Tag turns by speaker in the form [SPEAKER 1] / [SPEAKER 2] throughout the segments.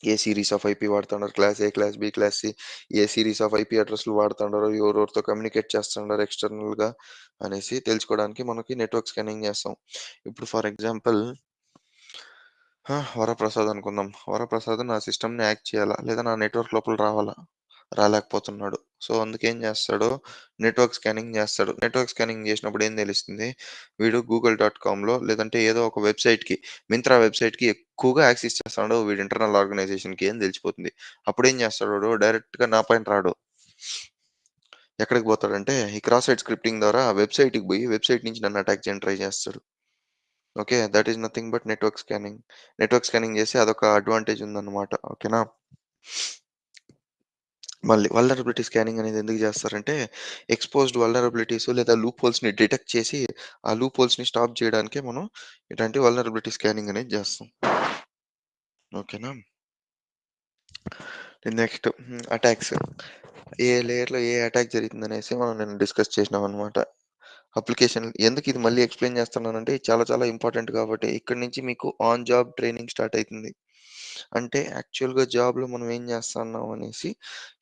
[SPEAKER 1] A series of IP వాడుతున్నారు, class A, class B, class C, a series of IP అడ్రెస్‌లు వాడుతున్నారు, ఎవరెవరితో communicate చేస్తున్నారు ఎక్స్‌టర్నల్‌గా అనేసి తెలుసుకోవడానికి మనకి నెట్వర్క్ స్కానింగ్ చేస్తాం. ఇప్పుడు ఫర్ ఎగ్జాంపుల్ వరప్రసాద్ అనుకుందాం. వరప్రసాద్ నా సిస్టమ్‌ని హ్యాక్ చేయాలా, లేదా నా నెట్వర్క్ లోపల రావాలా? రాలేకపోతున్నాడు. సో, అందుకేం చేస్తాడు, నెట్వర్క్ స్కానింగ్ చేస్తాడు. నెట్వర్క్ స్కానింగ్ చేసినప్పుడు ఏం తెలుస్తుంది, వీడు గూగుల్ డాట్ కామ్‌లో లేదంటే ఏదో ఒక వెబ్‌సైట్‌కి, మింత్రా వెబ్‌సైట్‌కి ఎక్కువగా యాక్సెస్ చేస్తున్నాడు వీడి ఇంటర్నల్ ఆర్గనైజేషన్‌కి అని తెలిసిపోతుంది. అప్పుడేం చేస్తాడు వాడు, డైరెక్ట్‌గా నా పైన రాడు. ఎక్కడికి పోతాడంటే, ఈ క్రాస్ సైట్ స్క్రిప్టింగ్ ద్వారా వెబ్‌సైట్‌కి పోయి, వెబ్‌సైట్ నుంచి నన్ను అటాక్ చేయడానికి ట్రై చేస్తాడు. Okay. That is nothing but network scanning. Network scanning చేసి అదొక అడ్వాంటేజ్ ఉందన్నమాట. ఓకేనా? మళ్ళీ వల్నరబిలిటీ స్కానింగ్ అనేది ఎందుకు చేస్తారంటే, ఎక్స్‌పోజ్డ్ వల్నరబిలిటీస్ లేదా లూప్ హోల్స్‌ని డిటెక్ట్ చేసి, ఆ లూప్ హోల్స్‌ని స్టాప్ చేయడానికే మనం ఇలాంటి వల్నరబిలిటీ స్కానింగ్ అనేది చేస్తాం. ఓకేనా? Next attacks. ఏ లేయర్‌లో ఏ అటాక్ జరిగిందనేసి మనం నిన్న డిస్కస్ చేసినామనమాట. అప్లికేషన్ ఎందుకు ఇది మళ్ళీ ఎక్స్‌ప్లెయిన్ చేస్తున్నానంటే, ఇది చాలా చాలా ఇంపార్టెంట్ కాబట్టి. ఇక్కడి నుంచి మీకు ఆన్ జాబ్ ట్రైనింగ్ స్టార్ట్ అయితుంది. అంటే యాక్చువల్‌గా జాబ్‌లో మనం ఏం చేస్తన్నాం అనేసి,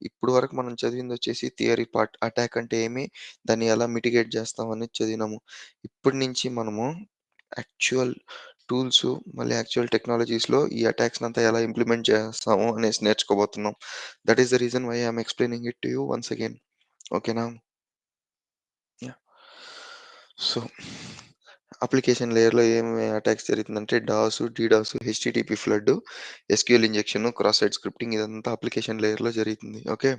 [SPEAKER 1] ఇప్పుడు వరకు మనం చదివిందొచ్చేసి థియరీ పార్ట్. అటాక్ అంటే ఏమి? దాన్ని ఎలా మిటిగేట్ చేస్తాం అనేది చదివినాము. ఇప్పటి నుంచి మనము యాక్చువల్ టూల్సు, మళ్ళీ యాక్చువల్ టెక్నాలజీస్‌లో ఈ అటాక్స్‌నంతా ఎలా ఇంప్లిమెంట్ చేస్తాము అనేసి నేర్చుకోబోతున్నాం. That is the reason why I am explaining it to you once again. ఓకేనా? యాహ్! సో, అప్లికేషన్ లేయర్‌లో ఏమేమి అటాక్స్ జరుగుతుందంటే DoS, DDoS, HTTP flood, SQL injection, cross site scripting ఇదంతా అప్లికేషన్ లేయర్‌లో జరుగుతుంది. ఓకే.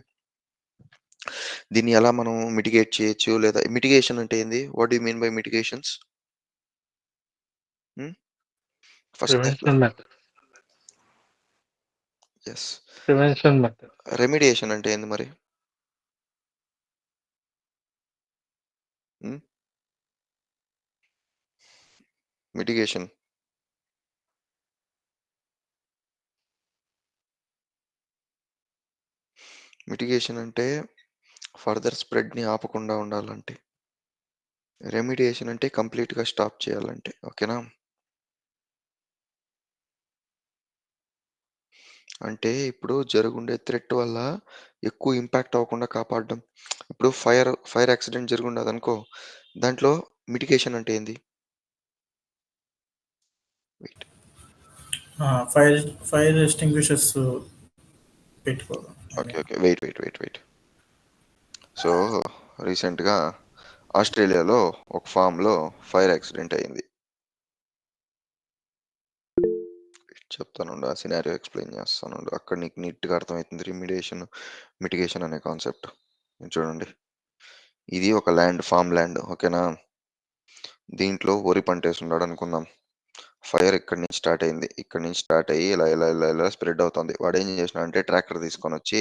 [SPEAKER 1] దీన్ని ఎలా మనం మిటిగేట్ చేయొచ్చు, లేదా మిటిగేషన్ అంటే ఏంది? What do you mean by mitigations? Hmm. First
[SPEAKER 2] prevention method.
[SPEAKER 1] Yes.
[SPEAKER 2] Prevention method.
[SPEAKER 1] Remediation అంటే ఏంది మరి? హ్మ్. మిటిగేషన్. మిటిగేషన్ అంటే ఫర్దర్ స్ప్రెడ్‌ని ఆపకుండా ఉండాలంటే. రెమిడియేషన్ అంటే కంప్లీట్‌గా స్టాప్ చేయాలంటే. ఓకేనా? అంటే ఇప్పుడు జరుగుండే థ్రెట్ వల్ల ఎక్కువ ఇంపాక్ట్ అవ్వకుండా కాపాడడం. ఇప్పుడు ఫైర్ యాక్సిడెంట్ జరిగుండాదనుకో, దాంట్లో మిటిగేషన్ అంటే ఏంది? వెయిట్.
[SPEAKER 3] ఫైర్ ఫైర్ ఎస్టింగ్విషర్స్ పెట్టుకోవడం. I
[SPEAKER 1] okay.
[SPEAKER 3] Mean
[SPEAKER 1] okay. Wait. So, రీసెంట్‌గా ఆస్ట్రేలియాలో ఒక ఫార్మ్‌లో ఫైర్ యాక్సిడెంట్ అయింది. చెప్తానుండు. ఆ సినారియో ఎక్స్‌ప్లెయిన్ చేస్తానుండు. అక్కడ నీకు నీట్‌గా అర్థమైతుంది మిటిగేషన్ అనే కాన్సెప్ట్. చూడండి. ఇది ఒక ఫార్మ్ ల్యాండ్. ఓకేనా? దీంట్లో వరి పంటేసున్నాడనుకుందాం. ఫైర్ ఇక్కడి నుంచి స్టార్ట్ అయింది. ఇక్కడి నుంచి స్టార్ట్ అయ్యి ఇలా స్ప్రెడ్ అవుతుంది. వాడేం చేసినాడంటే ట్రాక్టర్ తీసుకొనొచ్చి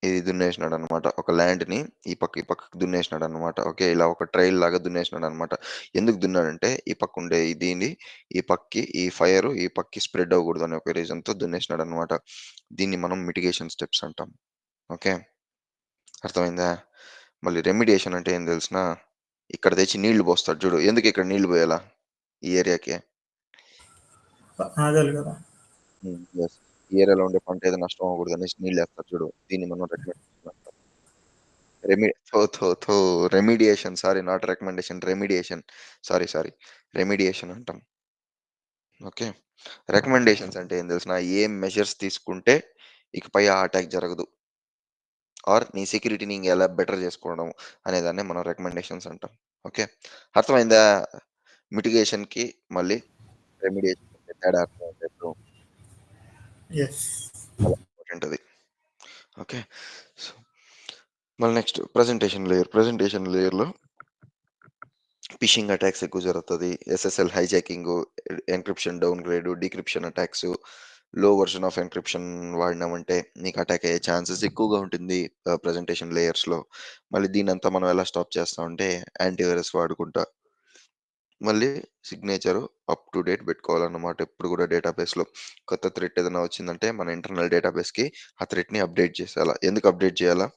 [SPEAKER 1] ఇది దున్నేసినాడనమాట. ఒక ల్యాండ్‌ని ఈ పక్కకి దున్నేసినాడనమాట. ఓకే. ఇలా ఒక ట్రైల్ లాగా దున్నేసినాడనమాట. ఎందుకు దున్నాడంటే ఈ పక్కుండే దీన్ని ఈ పక్కకి ఈ ఫైరు ఈ పక్కకి స్ప్రెడ్ అవ్వకూడదనే ఒక రీజన్‌తో దున్నేసినాడనమాట. దీన్ని మనం మిటిగేషన్ స్టెప్స్ అంటాం. ఓకే. అర్థమైందా? మళ్ళీ రెమిడియేషన్ అంటే ఏం తెలుసునా? ఇక్కడ తెచ్చి నీళ్లు పోస్తాడు చూడు. ఎందుకు ఇక్కడ నీళ్లు పోయాలా? ఈ ఏరియాకి?
[SPEAKER 3] ఆగాలి కదా.
[SPEAKER 1] యెస్. ఈ ఏరియాలో ఉండే పంట ఏదో నష్టం అవ్వకూడదనేసి నీళ్లేస్తారు చూడు. దీన్ని మనం రికమెండేషన్ అంటాం. థు థు థు remediation sorry not recommendation remediation. Sorry. Remediation అంటాం. ఓకే. రికమెండేషన్స్ అంటే ఏం తెలుసునా? ఏం మెజర్స్ తీసుకుంటే ఇకపై ఆ అటాక్ జరగదు. ఆర్ నీ సెక్యూరిటీని ఇంకెలా బెటర్ చేసుకోవడం అనేదాన్నే మనం రికమెండేషన్స్ అంటాం. ఓకే. అర్థమైందా? మిటిగేషన్‌కి మళ్ళీ రెమిడియేషన్‌కి ఉండే తేడా అర్థమైందా ఇప్పుడు?
[SPEAKER 3] ఎస్.
[SPEAKER 1] చాలా ఇంపార్టెంట్ అది. ఓకే. సో, మళ్ళీ నెక్స్ట్ ప్రెజెంటేషన్ లేయర్‌లో ఫిషింగ్ అటాక్స్ ఎక్కువ జరుగుతది. ఎస్ఎస్ఎల్ హైజాకింగు, ఎన్క్రిప్షన్ డౌన్‌గ్రేడు, డీక్రిప్షన్ అటాక్సు, లో వెర్షన్ ఆఫ్ ఎన్క్రిప్షన్ వాడినామంటే నీకు అటాక్ అయ్యే ఛాన్సెస్ ఎక్కువగా ఉంటుంది ప్రెజెంటేషన్ లేయర్స్‌లో. మళ్ళీ దీన్నంతా మనం ఎలా స్టాప్ చేస్తామంటే యాంటీవైరస్ వాడుకుంటా. మళ్ళీ సిగ్నేచరు అప్ టు డేట్ పెట్టుకోవాలన్నమాట. ఎప్పుడు కూడా డేటాబేస్‌లో కొత్త థ్రెట్ ఏదైనా వచ్చిందంటే మన ఇంటర్నల్ డేటాబేస్‌కి ఆ థ్రెట్‌ని అప్డేట్ చేసేయాల. ఎందుకు అప్డేట్ చేయాలా?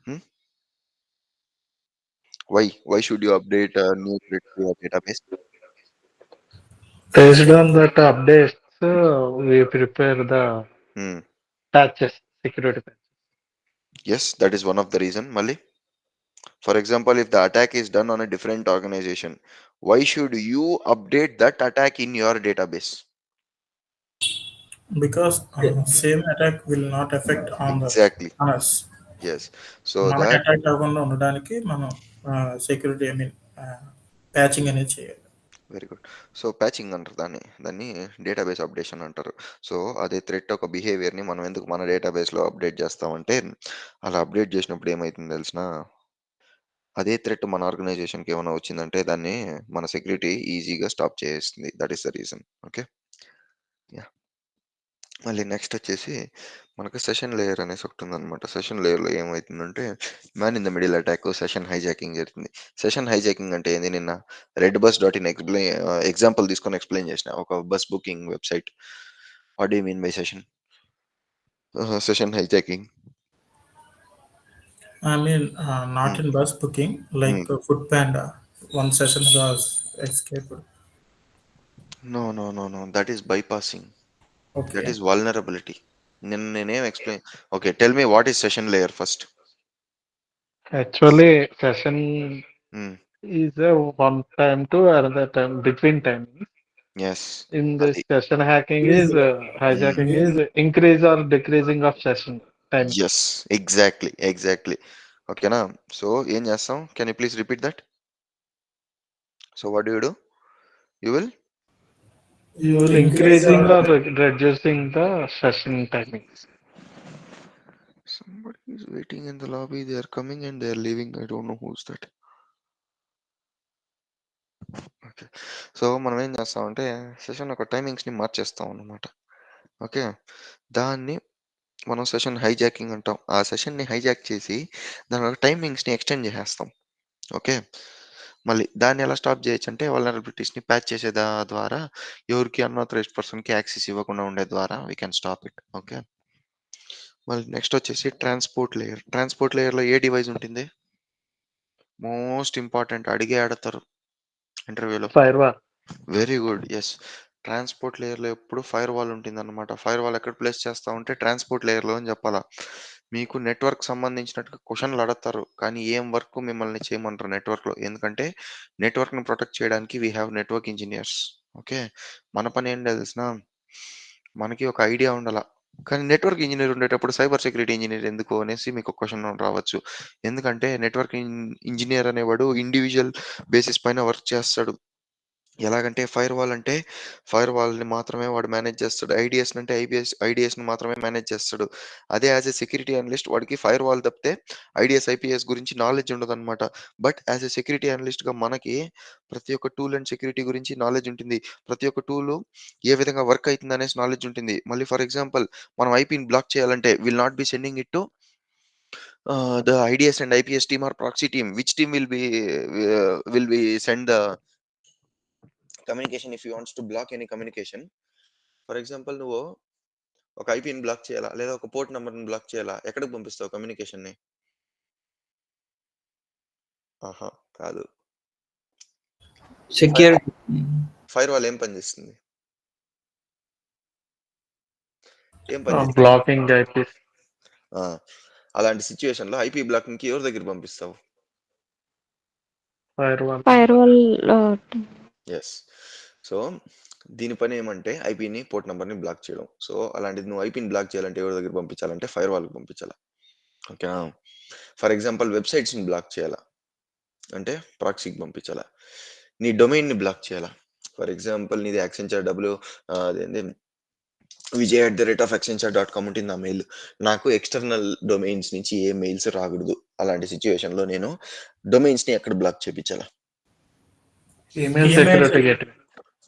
[SPEAKER 1] Hmm. Why? Why should you update new threat to your database?
[SPEAKER 2] Based on that updates, we prepare the
[SPEAKER 1] Hmm.
[SPEAKER 2] patches, security patches.
[SPEAKER 1] Yes, that is one of the reason. Mali, for example, if the attack is done on a different organization, why should you update that attack in your database?
[SPEAKER 3] Because
[SPEAKER 2] Yeah.
[SPEAKER 3] same attack will not affect on the
[SPEAKER 1] Exactly.
[SPEAKER 3] on us.
[SPEAKER 1] Yes. So
[SPEAKER 3] మనకి
[SPEAKER 1] that
[SPEAKER 3] attack అవ్వకుండా ఉండడానికి మనం security I mean patching అనేది చేయాలి.
[SPEAKER 1] Very good. So patching అంటారు దాన్ని database updation అంటారు. So అదే థ్రెట్ ఒక బిహేవియర్ని మనం ఎందుకు మన డేటాబేస్లో అప్డేట్ చేస్తామంటే, అలా అప్డేట్ చేసినప్పుడు ఏమవుతుంది తెలిసిన, అదే థ్రెట్ మన ఆర్గనైజేషన్కి ఏమైనా వచ్చిందంటే దాన్ని మన సెక్యూరిటీ ఈజీగా స్టాప్ చేస్తుంది. That is the reason. Okay. Yeah. మళ్ళీ నెక్స్ట్ వచ్చేసి మనకు సెషన్ లేయర్ అనేసి ఒకటి ఉందన్నమాట. సెషన్ లేయర్లో ఏమవుతుందంటే man in the middle attack, session hijacking జరుగుతుంది. సెషన్ హైజాకింగ్ అంటే ఏంది, నిన్న red bus dot in example తీసుకొని ఎక్స్ప్లెయిన్ చేసిన ఒక bus booking website. What do mean by session hijacking?
[SPEAKER 3] I mean, not in bus booking, like Food Panda. One session was escaped.
[SPEAKER 1] No no no no, that is bypassing. That
[SPEAKER 3] Okay.
[SPEAKER 1] Is vulnerability. నిన్న నేనేం explain. Okay, tell me what is session layer first.
[SPEAKER 2] Actually, session is a one time to another time between time.
[SPEAKER 1] Yes,
[SPEAKER 2] In this
[SPEAKER 1] అది.
[SPEAKER 2] session hacking is hijacking is increase or decreasing of session time.
[SPEAKER 1] Yes, exactly exactly. ఓకేనా. So ఏం చేస్తాం, can you please repeat that? So what do you do? You will
[SPEAKER 3] You will increase
[SPEAKER 2] Increasing
[SPEAKER 3] your
[SPEAKER 2] or reducing the session timings.
[SPEAKER 1] somebody is waiting in the lobby, they are coming and they are leaving, I don't know who's that. Okay. So మనం ఏం చేస్తామంటే session ఒక టైమింగ్స్ని మార్చేస్తాం అన్నమాట. Okay. దాన్ని మనం session hijacking అంటాం. ఆ సెషన్ని hijack చేసి దాని ఒక టైమింగ్స్ని ఎక్స్టెండ్ చేసేస్తాం. ఓకే. మళ్ళీ దాన్ని ఎలా స్టాప్ చేయొచ్చు అంటే వల్నరబిలిటీస్ని ప్యాచ్ చేసే ద్వారా ఎవరికి అన్ఆథరైజ్డ్ పర్సన్కి యాక్సెస్ ఇవ్వకుండా ఉండే ద్వారా we can stop it. Okay. మళ్ళీ నెక్స్ట్ వచ్చేసి ట్రాన్స్పోర్ట్ లేయర్. ట్రాన్స్పోర్ట్ లేయర్లో ఏ డివైస్ ఉంటుంది? మోస్ట్ ఇంపార్టెంట్, అడిగే ఆడతారు ఇంటర్వ్యూలో.
[SPEAKER 2] Firewall.
[SPEAKER 1] Very good. Yes, transport లేయర్లో ఎప్పుడు ఫైర్ వాల్ ఉంటుందన్నమాట. ఫైర్ వాల్ ఎక్కడ ప్లేస్ చేస్తా ఉంటే ట్రాన్స్పోర్ట్ లేయర్లో అని చెప్పాలా. మీకు నెట్వర్క్ సంబంధించినట్టుగా క్వశ్చన్లు అడుగుతారు, కానీ ఏం వర్క్ మిమ్మల్ని చేయమంటారు నెట్వర్క్లో. ఎందుకంటే నెట్వర్క్ని ప్రొటెక్ట్ చేయడానికి we have network engineers. Okay. మన పని ఏంటో తెలిసిన, మనకి ఒక ఐడియా ఉండాల. కానీ నెట్వర్క్ ఇంజనీర్ ఉండేటప్పుడు సైబర్ సెక్యూరిటీ ఇంజనీర్ ఎందుకు అనేసి మీకు క్వశ్చన్ రావచ్చు. ఎందుకంటే నెట్వర్క్ ఇంజనీర్ అనేవాడు ఇండివిజువల్ బేసిస్ పైన వర్క్ చేస్తాడు. ఎలాగంటే ఫైర్ వాల్‌ని మాత్రమే వాడు మేనేజ్ చేస్తాడు. ఐడీఎస్ అంటే ఐడీఎస్‌ని మాత్రమే మేనేజ్ చేస్తాడు. అదే యాస్ ఎ సెక్యూరిటీ అనలిస్ట్ వాడికి ఫైర్ వాల్ తప్పితే ఐడీఎస్, ఐపీఎస్ గురించి నాలెడ్జ్ ఉండదనమాట. బట్ యాస్ ఎ సెక్యూరిటీ అనలిస్ట్‌గా మనకి ప్రతి ఒక్క టూల్ అండ్ సెక్యూరిటీ గురించి నాలెడ్జ్ ఉంటుంది. ప్రతి ఒక్క టూలు ఏ విధంగా వర్క్ అయితుంది అనేసి నాలెడ్జ్ ఉంటుంది. మళ్ళీ ఫర్ ఎగ్జాంపుల్ మనం ఐపీని బ్లాక్ చేయాలంటే will not be sending it to the IDS and IPS team or proxy team. Which team will be send the communication if you wants to block any communication. For example నువ్వు ఒక ఐపీని black చేయాలా, లేదా ఒక port నెంబర్ని black చేయాలా, ఎక్కడికి పంపిస్తావు కమ్యూనికేషన్ని? ఆహా, కాదు.
[SPEAKER 4] సెక్యూరిటీ.
[SPEAKER 1] ఫైర్ వాల్ ఏం పని చేస్తుంది? ఏం పని చేస్తుంది?
[SPEAKER 2] Blocking IPs.
[SPEAKER 1] అలాంటి సిచ్యువేషన్లో ఐపీ బ్లాకింగ్కి ఎవరి దగ్గర పంపిస్తావు?
[SPEAKER 2] Firewall.
[SPEAKER 5] Firewall
[SPEAKER 1] yes. సో దీని పని ఏమంటే ఐపీని, పోర్ట్ నెంబర్ని బ్లాక్ చేయడం. సో అలాంటిది నువ్వు ఐపీని బ్లాక్ చేయాలంటే ఎవరి దగ్గర పంపించాలంటే ఫైర్ వాల్కి పంపించాలా. ఓకేనా. ఫర్ ఎగ్జాంపుల్ వెబ్సైట్స్ని బ్లాక్ చేయాలా అంటే ప్రాక్సీకి పంపించాలా. నీ డొమైన్ని బ్లాక్ చేయాలా. ఫర్ ఎగ్జాంపుల్ నీది యాక్సెంచర్ అదేంటి vijay@accenture.com ఉంటుంది నా మెయిల్. నాకు ఎక్స్టర్నల్ డొమైన్స్ నుంచి ఏ మెయిల్స్ రాకూడదు. అలాంటి సిచ్యువేషన్లో నేను డొమైన్స్ని ఎక్కడ బ్లాక్ చేయించాలా?
[SPEAKER 2] Email security gateway.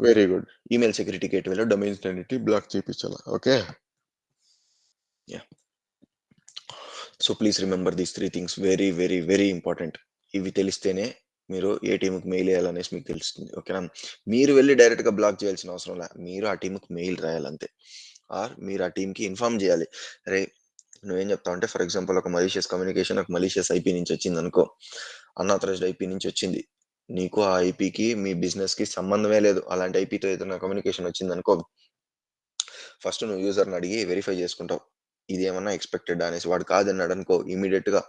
[SPEAKER 1] Very good. Email security గేట్వేలో డొమైన్స్ అన్నిటి బ్లాక్ చేయించాలా. Okay. Yeah. So please remember these 3 things, very very very important. ఇవి తెలిస్తేనే మీరు ఏ టీంకి మెయిల్ వేయాలనేసి మీకు తెలుస్తుంది. ఓకేనా. మీరు వెళ్ళి డైరెక్ట్గా బ్లాక్ చేయాల్సిన అవసరం లే, మీరు ఆ టీంకి మెయిల్ రాయాలంతే. ఆర్ మీరు ఆ టీంకి ఇన్ఫార్మ్ చేయాలి. అరే నువ్వేం చెప్తావు అంటే, ఫర్ ఎగ్జాంపుల్ ఒక మలీషియస్ కమ్యూనికేషన్ ఒక మలీషియస్ ఐపీ నుంచి వచ్చింది అనుకో, అన్ఆథరైజ్డ్ ఐపీ నుంచి వచ్చింది. నీకు ఆ ఐపీకి, మీ బిజినెస్‌కి సంబంధమే లేదు. అలాంటి ఐపీతో ఏదైనా కమ్యూనికేషన్ వచ్చిందనుకో, ఫస్ట్ నువ్వు యూజర్‌ని అడిగి వెరిఫై చేసుకుంటావు. ఇదేమన్నా ఎక్స్‌పెక్టెడా అనేసి. వాడు కాదన్నాడనుకో ఇమ్మీడియేట్‌గా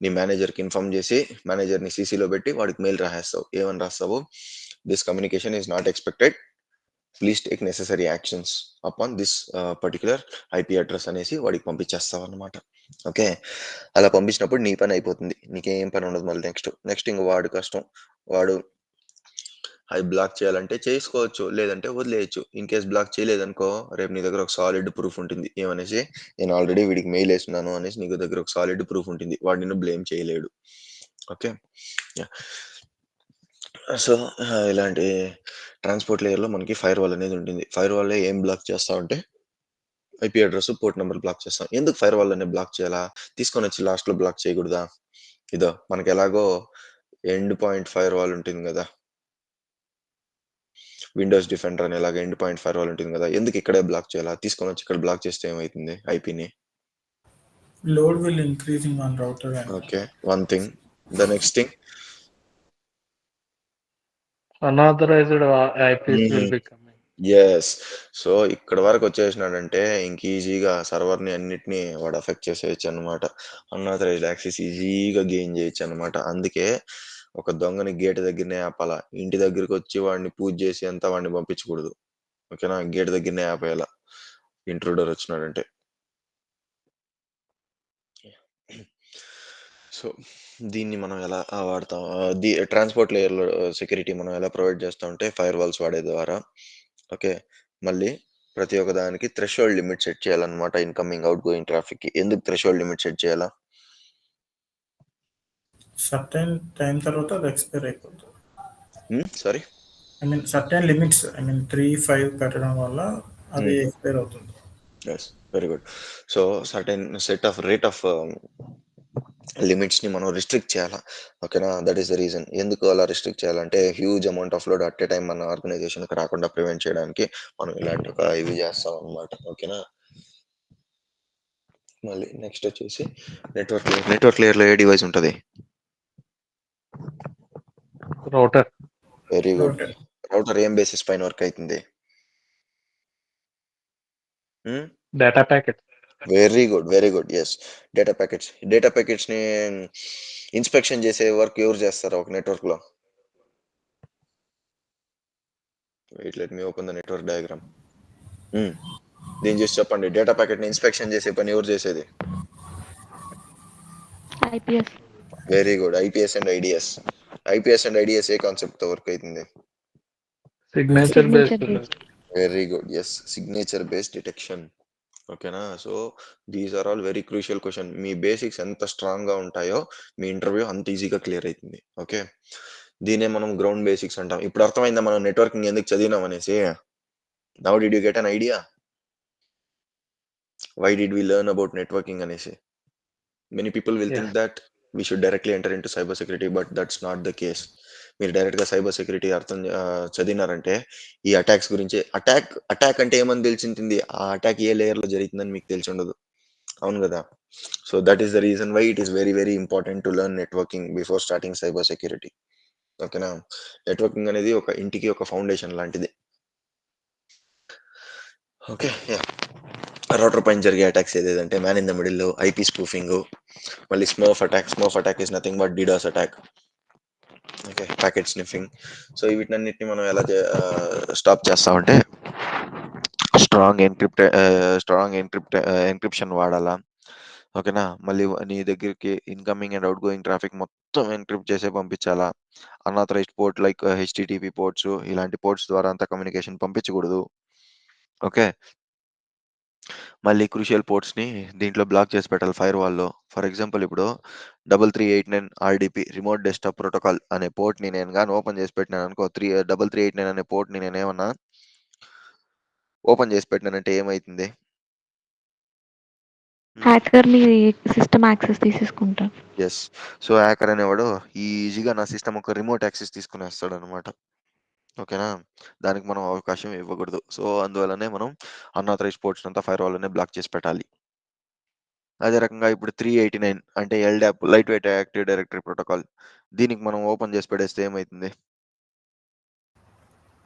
[SPEAKER 1] నీ మేనేజర్‌కి ఇన్ఫార్మ్ చేసి, మేనేజర్‌ని సీసీలో పెట్టి వాడికి మెయిల్ రాసేస్తావు. ఏమని రాస్తావు? This communication is not expected. Please take necessary actions upon this particular IP address అనేసి వాడికి పంపించేస్తావన్నమాట. ఓకే. అలా పంపించినప్పుడు నీ పని అయిపోతుంది. నీకేం పని ఉండదు మళ్ళీ నెక్స్ట్ ఇంక వాడు కష్టం. వాడు అది బ్లాక్ చేయాలంటే చేసుకోవచ్చు. లేదంటే వదిలేయొచ్చు. ఇన్‌కేస్ బ్లాక్ చేయలేదనుకో, రేపు నీ దగ్గర ఒక సాలిడ్ ప్రూఫ్ ఉంటుంది. ఏమనేసి, నేను ఆల్రెడీ వీడికి మెయిల్ ఏసున్నాను అనేసి నీకు దగ్గర ఒక సాలిడ్ ప్రూఫ్ ఉంటుంది. వాడు నిన్ను బ్లేమ్ చేయలేడు. ఓకే. యాహ్! సో, ఇలాంటి ట్రాన్స్‌పోర్ట్ లేయర్‌లో మనకి ఫైర్‌వాల్ అనేది ఉంటుంది. ఫైర్‌వాల్‌లో ఏం బ్లాక్ చేస్తామంటే, IP address, port number block చేస్తాం. ఎందుకు ఫైర్‌వాల్ అనేది బ్లాక్ చేయాలా? తీసుకొనొచ్చి లాస్ట్‌లో బ్లాక్ చేయకూడదా? ఇదో మనకెలాగో ఎండ్ పాయింట్ ఫైర్‌వాల్ ఉంటుంది గదా! విండోస్ డిఫెండర్ అని ఇలాగ ఎండ్ పాయింట్ ఫైర్‌వాల్ ఉంటుంది గదా! ఎందుకు ఇక్కడే బ్లాక్ చేయాలా? తీసుకొనొచ్చి ఇక్కడ బ్లాక్ చేస్తే ఏమైతుంది ఐపీని?
[SPEAKER 3] Load will increasing on router and
[SPEAKER 1] okay. One thing. The next thing
[SPEAKER 2] Unauthorized IPs will
[SPEAKER 1] హ్మ్.
[SPEAKER 2] be coming.
[SPEAKER 1] యెస్. సో, ఇక్కడి వరకొచ్చేసినాడంటే ఇంక ఈజీగా సర్వర్‌ని అన్నిటిని వాడు ఎఫెక్ట్ చేసేయొచ్చనమాట. అన్‌ఆథరైజ్డ్ యాక్సెస్ ఈజీగా గెయిన్ చేయొచ్చనమాట. అందుకే ఒక దొంగని గేట్ దగ్గరనే ఆపాల. ఇంటి దగ్గరకొచ్చి వాడిని పూజ చేసి అంతా వాడిని పంపించకూడదు. ఓకేనా? గేట్ దగ్గరనే ఆపేయాల. ఇంట్రూడర్ వచ్చినాడంటే. సో, దీన్ని మనం ఎలా వాడతాం? ట్రాన్స్‌పోర్ట్ లేయర్‌లో సెక్యూరిటీ మనం ఎలా ప్రొవైడ్ చేస్తామంటే ఫైర్‌వాల్స్ వాడే ద్వారా. ఓకే. మళ్ళీ ప్రతి ఒక్క దానికి థ్రెషోల్డ్ లిమిట్ సెట్ చేయాలన్నమాట ఇన్‌కమింగ్, ఔట్‌గోయింగ్ ట్రాఫిక్‌కి. ఎందుకు థ్రెషోల్డ్ లిమిట్ సెట్ చేయాలా?
[SPEAKER 3] certain time తర్వాత అది ఎక్స్పైర్ అయిపోతుంది.
[SPEAKER 1] Sorry?
[SPEAKER 3] I mean certain limits, I mean 3, 5 పెట్టడం వల్ల అది ఎక్స్పైర్ అవుతుంది.
[SPEAKER 1] Yes. Very good. So, certain set of rate of లిమిట్స్‌ని మనం రిస్ట్రిక్ట్ చేయాలా. ఓకేనా? That is the reason. ఎందుకు అలా రిస్ట్రిక్ట్ చేయాలంటే huge amount of load at a time మన ఆర్గనైజేషన్‌కి రాకుండా ప్రివెంట్ చేయడానికి మనం ఇలాంటి ఒక ఇవి చేస్తామన్నమాట. ఓకేనా? మళ్ళీ నెక్స్ట్ వచ్చేసి నెట్వర్క్ లేయర్. నెట్వర్క్ లేయర్‌లో ఏ డివైస్ ఉంటది?
[SPEAKER 2] Router.
[SPEAKER 1] Very good.
[SPEAKER 3] Router.
[SPEAKER 1] Router ఏం బేసిస్ పైన వర్క్ అయితుంది? Hmm.
[SPEAKER 2] Data packets.
[SPEAKER 1] Very good. Very good. Yes. Data packets. Data ప్యాకెట్స్‌ని ఇన్స్‌పెక్షన్ చేసే వర్క్ ఎవరు చేస్తారు ఒక నెట్వర్క్‌లో? Wait let me open the network diagram. దీన్ని చూసి చెప్పండి. డేటా ప్యాకెట్‌ని ఇన్స్‌పెక్షన్ చేసే పని ఎవరు చేసేది?
[SPEAKER 4] IPS.
[SPEAKER 1] Very good. IPS and IDS. IPS and IDS ఏ కాన్సెప్ట్‌తో వర్క్ అయితుంది?
[SPEAKER 2] Signature based.
[SPEAKER 4] Signature based.
[SPEAKER 1] Very good. Yes. Signature based detection. ఓకేనా? So, these are all very crucial question. మీ బేసిక్స్ ఎంత స్ట్రాంగ్‌గా ఉంటాయో మీ ఇంటర్వ్యూ అంత ఈజీగా క్లియర్ అయితుంది. ఓకే. దీన్నే మనం గ్రౌండ్ బేసిక్స్ అంటాం. ఇప్పుడు అర్థమైందా మనం నెట్వర్కింగ్ ఎందుకు చదివినాం అనేసి? Now did you get an idea? Why did we learn about networking అనేసి? Many people will
[SPEAKER 2] Yes.
[SPEAKER 1] Think that we should directly enter into cyber security but that's not the case. మీరు డైరెక్ట్‌గా cyber security చదివినారంటే ఈ attacks గురించి attack అంటే ఏమని తెలిసుంటుంది? ఆ attack ఏ లేయర్‌లో జరుగుతుందని మీకు తెలిసుండదు. అవును గదా! So, that is the reason why it is very, very important to learn networking before starting cyber security. ఓకేనా? నెట్వర్కింగ్ అనేది ఒక ఇంటికి ఒక ఫౌండేషన్ లాంటిది. ఓకే. యాహ్! రౌటర్ పైన జరిగే అటాక్స్ ఏదేదంటే మ్యాన్ ఇన్ ద మిడిల్‌లో, ఐపీ స్పూఫింగు, మళ్ళీ smurf attack. Smurf attack is nothing but DDoS attack. Okay. Packet sniffing. So, వీటన్నిటిని మనం ఎలా స్టాప్ చేస్తామంటే ఎన్క్రిప్షన్ వాడాలా. ఓకేనా? మళ్ళీ నీ దగ్గరికి ఇన్‌కమింగ్ అండ్ ఔట్‌గోయింగ్ ట్రాఫిక్ మొత్తం ఎన్క్రిప్ట్ చేసే పంపించాలా. Unauthorized port like HTTP ports ఇలాంటి పోర్ట్స్ ద్వారా అంతా కమ్యూనికేషన్ పంపించకూడదు. ఓకే. మళ్ళీ క్రూషియల్ పోర్ట్స్‌ని దీంట్లో బ్లాక్ చేసి పెట్టాలి ఫైర్‌వాల్‌లో. ఫర్ ఎగ్జాంపుల్ ఇప్పుడు 3389 ఆర్‌డిపి రిమోట్ డెస్క్‌టాప్ ప్రోటోకాల్ అనే పోర్ట్‌ని నేను గాని ఓపెన్ చేసి పెట్టినాననుకో 3389 అనే పోర్ట్‌ని నేనేమన్నా ఓపెన్ చేసి పెట్టినానంటే ఏమైతుంది?
[SPEAKER 4] హ్యాకర్ మీ సిస్టమ్ యాక్సెస్ తీసేసుకుంటారు.
[SPEAKER 1] యెస్. సో, హ్యాకర్ అనేవాడు ఈజీగా నా సిస్టమ్ ఒక రిమోట్ యాక్సెస్ తీసుకునేస్తాడనమాట. ఓకేనా? దానికి మనం అవకాశం ఇవ్వకూడదు. సో, అందువల్లనే మనం అన్‌ఆథరైజ్డ్ పోర్ట్స్‌నంతా ఫైర్‌వాల్‌లోనే బ్లాక్ చేసి పెట్టాలి. అదే రకంగా ఇప్పుడు 389 అంటే LDAP light weight active directory protocol. దీనికి మనం ఓపెన్ చేసి పెడేస్తే ఏమైతుంది?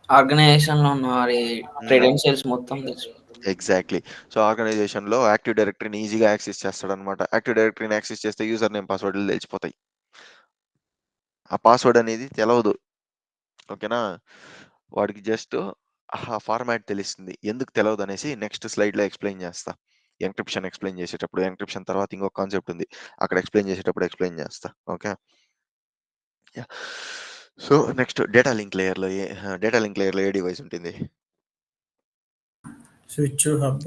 [SPEAKER 5] ఆర్గనైజేషన్‌లో ఉన్న వారి
[SPEAKER 1] హ్మ్.
[SPEAKER 5] క్రెడెన్షియల్స్ మొత్తం తెలుసు.
[SPEAKER 1] ఎగ్జాక్ట్‌లీ. సో, ఆర్గనైజేషన్‌లో యాక్టివ్ డైరెక్టరీని ఈజీగా యాక్సెస్ చేస్తాడనమాట. యాక్టివ్ డైరెక్టరీని యాక్సెస్ చేస్తే యూజర్ నేమ్, పాస్వర్డ్‌లు తెలిసిపోతాయి. ఆ పాస్వర్డ్ అనేది తెలవదు. ఓకేనా? వాడికి జస్ట్ ఆ ఫార్మాట్ తెలుస్తుంది. ఎందుకు తెలవదనేసి నెక్స్ట్ స్లైడ్‌లో ఎక్స్‌ప్లెయిన్ చేస్తా. ఎంక్రిప్షన్ ఎక్స్‌ప్లెయిన్ చేసేటప్పుడు. ఎంక్రిప్షన్ తర్వాత ఇంకొక కాన్సెప్ట్ ఉంది. అక్కడ ఎక్స్‌ప్లెయిన్ చేసేటప్పుడు ఎక్స్‌ప్లెయిన్ చేస్తా. Okay. Yeah! So, next data link లేయర్‌లో ఏ డివైస్ ఉంటుంది?
[SPEAKER 3] Switch, hub.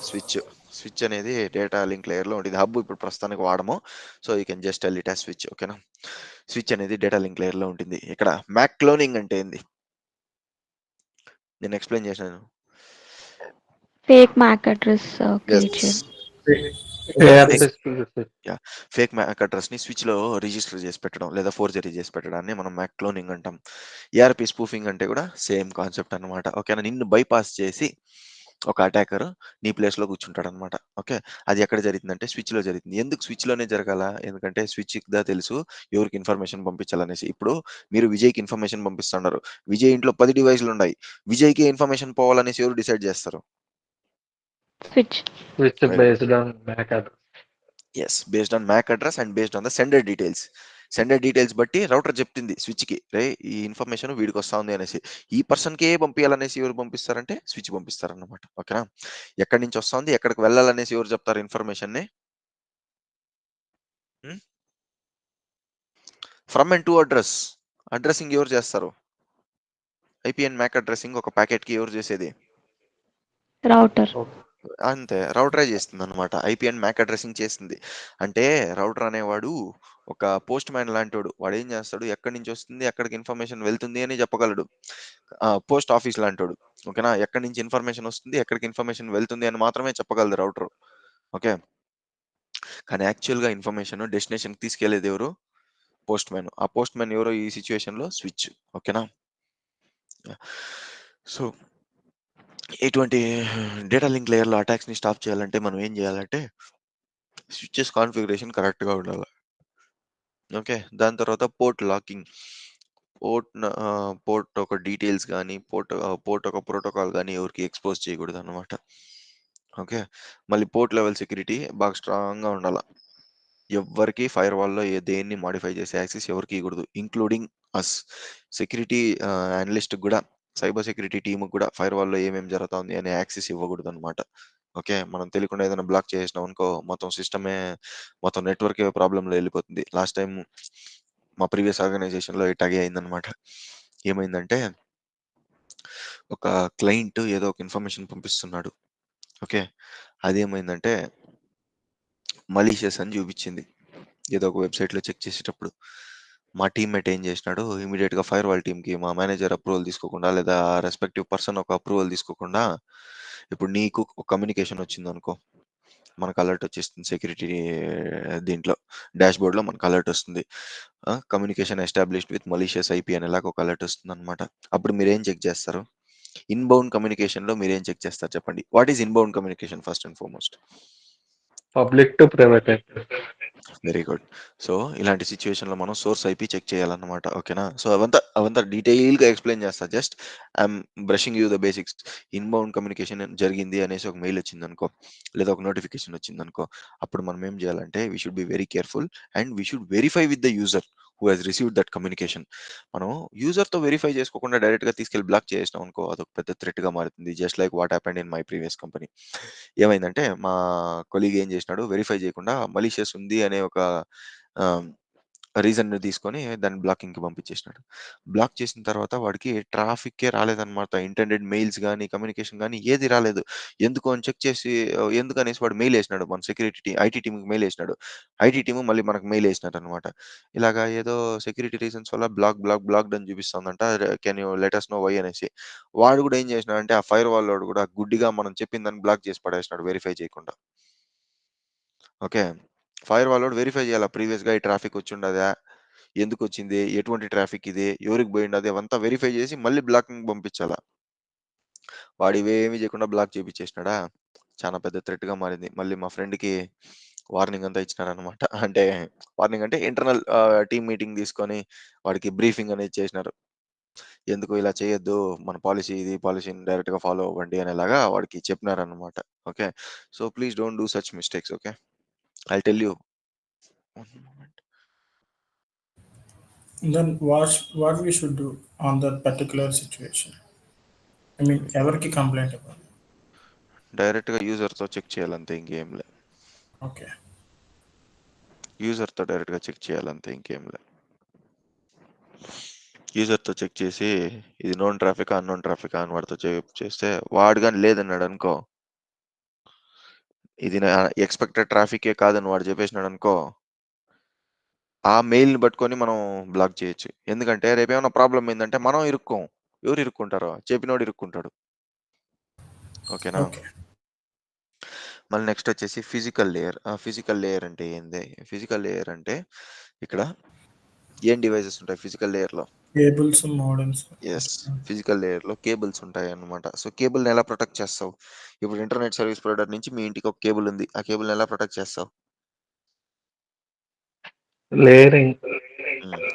[SPEAKER 1] స్విచ్. స్విచ్ అనేది డేటా లింక్ లేయర్‌లో ఉంటుంది. హబ్ ఇప్పుడు ప్రస్తుతానికి వాడము. So, you can just tell it as switch. ఓకేనా? స్విచ్ అనేది డేటా లింక్ లేయర్‌లో ఉంటుంది. ఇక్కడ మ్యాక్ క్లోనింగ్ అంటే ఏంది? నేను ఎక్స్‌ప్లెయిన్ చేశాను.
[SPEAKER 4] Fake MAC address create
[SPEAKER 1] yes.
[SPEAKER 4] చేయడం.
[SPEAKER 1] యాహ్! ఫేక్ మ్యాక్ అడ్రెస్‌ని స్విచ్‌లో రిజిస్టర్ చేసి పెట్టడం లేదా ఫోర్జరీ చేసి పెట్టడాన్ని మనం మ్యాక్ క్లోనింగ్ అంటాం. ఈఆర్‌పీ స్పూఫింగ్ అంటే కూడా సేమ్ కాన్సెప్ట్ అన్నమాట. ఓకేనా? నిన్ను బైపాస్ చేసి ఒక అటాకర్ నీ ప్లేస్‌లో కూర్చుంటాడన్నమాట. ఓకే. అది ఎక్కడ జరిగిందంటే స్విచ్‌లో జరిగింది. ఎందుకు స్విచ్‌లోనే జరగాల? ఎందుకంటే స్విచ్‌కి తెలుసు ఎవరికి ఇన్ఫర్మేషన్ పంపించాలనేసి. ఇప్పుడు మీరు విజయ్‌కి ఇన్ఫర్మేషన్ పంపిస్తున్నారు. విజయ్ ఇంట్లో 10 డివైస్‌లున్నాయి. విజయ్‌కే ఇన్ఫర్మేషన్ పోవాలనేసి ఎవరు డిసైడ్ చేస్తారు?
[SPEAKER 4] Switch.
[SPEAKER 2] which
[SPEAKER 1] very good.
[SPEAKER 2] based on MAC address.
[SPEAKER 1] Yes. Based on MAC address and based on the sender details. Sender details బట్టి రౌటర్ చెప్తుంది స్విచ్‌కి. రేయ్! ఈ ఇన్ఫర్మేషన్ వీడికొస్తా ఉంది అనేసి. ఈ పర్సన్‌కే పంపియాలనేసి ఎవరు పంపిస్తారంటే స్విచ్ పంపిస్తారన్నమాట. ఓకేనా? ఎక్కడి నుంచి వస్తాంది, ఎక్కడికి వెళ్ళాలనేసి ఎవరు చెప్తారు ఇన్ఫర్మేషన్‌ని? Hmm. From and to address. Addressing ఎవరు చేస్తారు? ఐపీ అండ్ మ్యాక్ అడ్రెసింగ్ ఒక ప్యాకెట్‌కి ఎవరు చేసేది?
[SPEAKER 4] రౌటర్.
[SPEAKER 1] అంతే. రౌటరే చేస్తుందన్నమాట. ఐపీ అండ్ మ్యాక్ అడ్రెసింగ్ చేస్తుంది. అంటే రౌటర్ అనేవాడు ఒక పోస్ట్ మ్యాన్ లాంటోడు. వాడేం చేస్తాడు? ఎక్కడి నుంచి వస్తుంది, ఎక్కడికి ఇన్ఫర్మేషన్ వెళ్తుంది అని చెప్పగలడు. పోస్ట్ ఆఫీస్ లాంటోడు. ఓకేనా? ఎక్కడి నుంచి ఇన్ఫర్మేషన్ వస్తుంది, ఎక్కడికి ఇన్ఫర్మేషన్ వెళ్తుంది అని మాత్రమే చెప్పగలదు రౌటర్. ఓకే. కానీ యాక్చువల్‌గా ఇన్ఫర్మేషన్ డెస్టినేషన్‌కి తీసుకెళ్ళేది ఎవరు? Post man. ఆ పోస్ట్ మ్యాన్ ఎవరో ఈ సిట్యుయేషన్‌లో స్విచ్. ఓకేనా? సో, ఇటువంటి డేటా లింక్ లేయర్‌లో అటాక్స్‌ని స్టాప్ చేయాలంటే మనం ఏం చేయాలంటే స్విచెస్ కాన్ఫిగరేషన్ కరెక్ట్‌గా ఉండాల. ఓకే. దాని తర్వాత పోర్ట్ లాకింగ్. పోర్ట్ ఒక డీటెయిల్స్ గాని, పోర్ట్ ఒక ప్రోటోకాల్ గాని ఎవరికీ ఎక్స్‌పోజ్ చేయకూడదనమాట. ఓకే. మళ్ళీ పోర్ట్ లెవెల్ సెక్యూరిటీ బాగా స్ట్రాంగ్‌గా ఉండాల. ఎవ్వరికీ ఫైర్‌వాల్‌లో దేన్ని మోడిఫై చేసే యాక్సెస్ ఎవరికీ ఇవ్వకూడదు. ఇంక్లూడింగ్ అస్. సెక్యూరిటీ అనలిస్ట్‌కి గూడా, సైబర్ సెక్యూరిటీ టీమ్‌కి గూడా ఫైర్‌వాల్‌లో ఏమేమి జరుగుతుంది అనే యాక్సెస్ ఇవ్వకూడదనమాట. ఓకే. మనం తెలియకుండా ఏదైనా బ్లాక్ చేసేసినామనుకో మొత్తం నెట్వర్కే ప్రాబ్లమ్‌లో ఎళ్ళిపోతుంది. లాస్ట్ టైమ్ మా ప్రీవియస్ ఆర్గనైజేషన్‌లో ఇట్టాగే అయిందనమాట. ఏమైందంటే ఒక క్లయింట్ ఏదో ఒక ఇన్ఫర్మేషన్ పంపిస్తున్నాడు. ఓకే. అదేమైందంటే మలీషియస్ అని చూపిచ్చింది. ఏదో ఒక వెబ్‌సైట్‌లో చెక్ చేసేటప్పుడు. మా టీమ్‌మేట్ ఏం చేసినాడు ఇమ్మీడియేట్‌గా ఫైర్‌వాల్ టీమ్‌కి మా మేనేజర్ అప్రూవల్ తీసుకోకుండా లేదా రెస్పెక్టివ్ పర్సన్ ఒక అప్రూవల్ తీసుకోకుండా ఇప్పుడు నీకు ఒక కమ్యూనికేషన్ వచ్చిందనుకో. మనకు అలర్ట్ వచ్చేస్తుంది సెక్యూరిటీ దీంట్లో డాష్‌బోర్డ్‌లో మనకు అలర్ట్ వస్తుంది. Communication established with malicious IP అనేలాగా ఒక అలర్ట్ వస్తుందన్నమాట. అప్పుడు మీరేం చెక్ చేస్తారు? ఇన్‌బౌండ్ కమ్యూనికేషన్‌లో మీరేం చెక్ చేస్తారు చెప్పండి? What is inbound communication first and foremost?
[SPEAKER 2] Public to private IP.
[SPEAKER 1] Very good. So, ఇలాంటి సిట్యుయేషన్‌లో మనం సోర్స్ ఐపీ చెక్ చేయాలన్నమాట. ఓకేనా? సో, అవంతా డీటెయిల్‌గా ఎక్స్‌ప్లెయిన్ చేస్తా. Just I'm brushing you the basics. Inbound communication జరిగింది అనేసి ఒక మెయిల్ వచ్చిందనుకో, లేదా ఒక నోటిఫికేషన్ వచ్చిందనుకో, అప్పుడు మనం ఏం చేయాలంటే we should be very careful and we should verify with the user who has received that communication. మనం యూజర్‌తో వెరిఫై చేసుకోకుండా డైరెక్ట్‌గా తీసుకెళ్ళి బ్లాక్ చేసేసినామనుకో అదొక పెద్ద థ్రెట్‌గా మారుతుంది. Just like what happened in my previous company. ఏమైందంటే మా కొలీగ్ ఏం చేసినాడు వెరిఫై చేయకుండా మలీషియస్ ఉంది అనే ఒక ఆహ్, రీజన్‌ని తీసుకొని దాన్ని బ్లాకింగ్‌కి పంపించేసినాడు. బ్లాక్ చేసిన తర్వాత వాడికి ట్రాఫిక్కే రాలేదన్నమాట. ఇంటెండెడ్ మెయిల్స్ గాని, కమ్యూనికేషన్ గాని ఏది రాలేదు. ఎందుకు అని చెక్ చేసి ఎందుకనేసి వాడు మెయిల్ ఏసినాడు. మన ఐటీ టీమ్‌కి మెయిల్ ఏసినాడు. ఐటీ టీమ్ మళ్ళీ మనకు మెయిల్ ఏసినారన్నమాట. ఇలాగ ఏదో సెక్యూరిటీ రీజన్స్ వల్ల బ్లాక్డ్ అని చూపిస్తుందంట. Can you let us know why అనేసి. వాడు కూడా ఏం చేసినాడంటే ఆ ఫైర్‌వాల్ వాడు కూడా గుడ్డిగా మనం చెప్పిందాన్ని బ్లాక్ చేసి పడేసినాడు వెరిఫై చేయకుండా. ఓకే. ఫైర్‌వాల్ వాడు వెరిఫై చేయాల ప్రీవియస్‌గా ఈ ట్రాఫిక్ వచ్చుండదా? ఎందుకొచ్చింది? ఎటువంటి ట్రాఫిక్ ఇది? ఎవరికి పోయిండది? అవంతా వెరిఫై చేసి మళ్ళీ బ్లాకింగ్‌కి పంపించాల. వాడు ఇవేమి చేయకుండా బ్లాక్ చేపిచ్చేసినాడా? చాలా పెద్ద థ్రెట్‌గా మారింది. మళ్ళీ మా ఫ్రెండ్‌కి వార్నింగ్ అంతా ఇచ్చినారనమాట. అంటే వార్నింగ్ అంటే ఇంటర్నల్ టీమ్ మీటింగ్ తీసుకొని వాడికి బ్రీఫింగ్ అనేది చేసినారు. ఎందుకు ఇలా చేయొద్దు. మన పాలిసీ ఇది. పాలిసీని డైరెక్ట్‌గా ఫాలో అవ్వండి అనేలాగా వాడికి చెప్పినారనమాట. Okay. So, please don't do such mistakes. Okay. I'll tell you. One moment.
[SPEAKER 3] Then what we should do on that particular situation? I mean, ఎవరికి కంప్లైంట్ ఇవ్వాలి?
[SPEAKER 1] డైరెక్ట్‌గా యూజర్‌తో చెక్ చేయాలంతే ఇంకేం లే.
[SPEAKER 3] ఓకే.
[SPEAKER 1] యూజర్‌తో డైరెక్ట్‌గా చెక్ చేయాలంతే ఇంకేం లే. యూజర్‌తో చెక్ చేసి ఇది నోన్ ట్రాఫికా, అన్‌నోన్ ట్రాఫికా అని వాడితో చేస్తే వాడు గాని లేదన్నాడనుకో, ఇది నా ఎక్స్‌పెక్టెడ్ ట్రాఫికే కాదని వాడు చెప్పేసినాడనుకో, ఆ మెయిల్‌ని పట్టుకొని మనం బ్లాక్ చేయొచ్చు. ఎందుకంటే రేపేమన్నా ప్రాబ్లమ్ అయిందంటే మనం ఇరుక్కోం. ఎవరు ఇరుక్కుంటారో చెప్పినోడు ఇరుక్కుంటాడు. ఓకేనా?
[SPEAKER 3] ఓకే.
[SPEAKER 1] మళ్ళీ నెక్స్ట్ వచ్చేసి ఫిజికల్ లేయర్. ఫిజికల్ లేయర్ అంటే ఏంది? ఫిజికల్ లేయర్ అంటే ఇక్కడ ఏం డివైసెస్ ఉంటాయి ఫిజికల్ లేయర్‌లో?
[SPEAKER 3] Cables, modems.
[SPEAKER 1] యెస్. ఫిజికల్ లేయర్‌లో కేబుల్స్ ఉంటాయన్నమాట. సో, కేబుల్‌ని ఎలా ప్రొటెక్ట్ చేస్తావు? ఇప్పుడు ఇంటర్నెట్ సర్వీస్ ప్రొవైడర్ నుంచి మీ ఇంటికి ఒక కేబుల్ ఉంది. ఆ కేబుల్‌ని ఎలా ప్రొటెక్ట్ చేస్తావు?
[SPEAKER 2] Layering.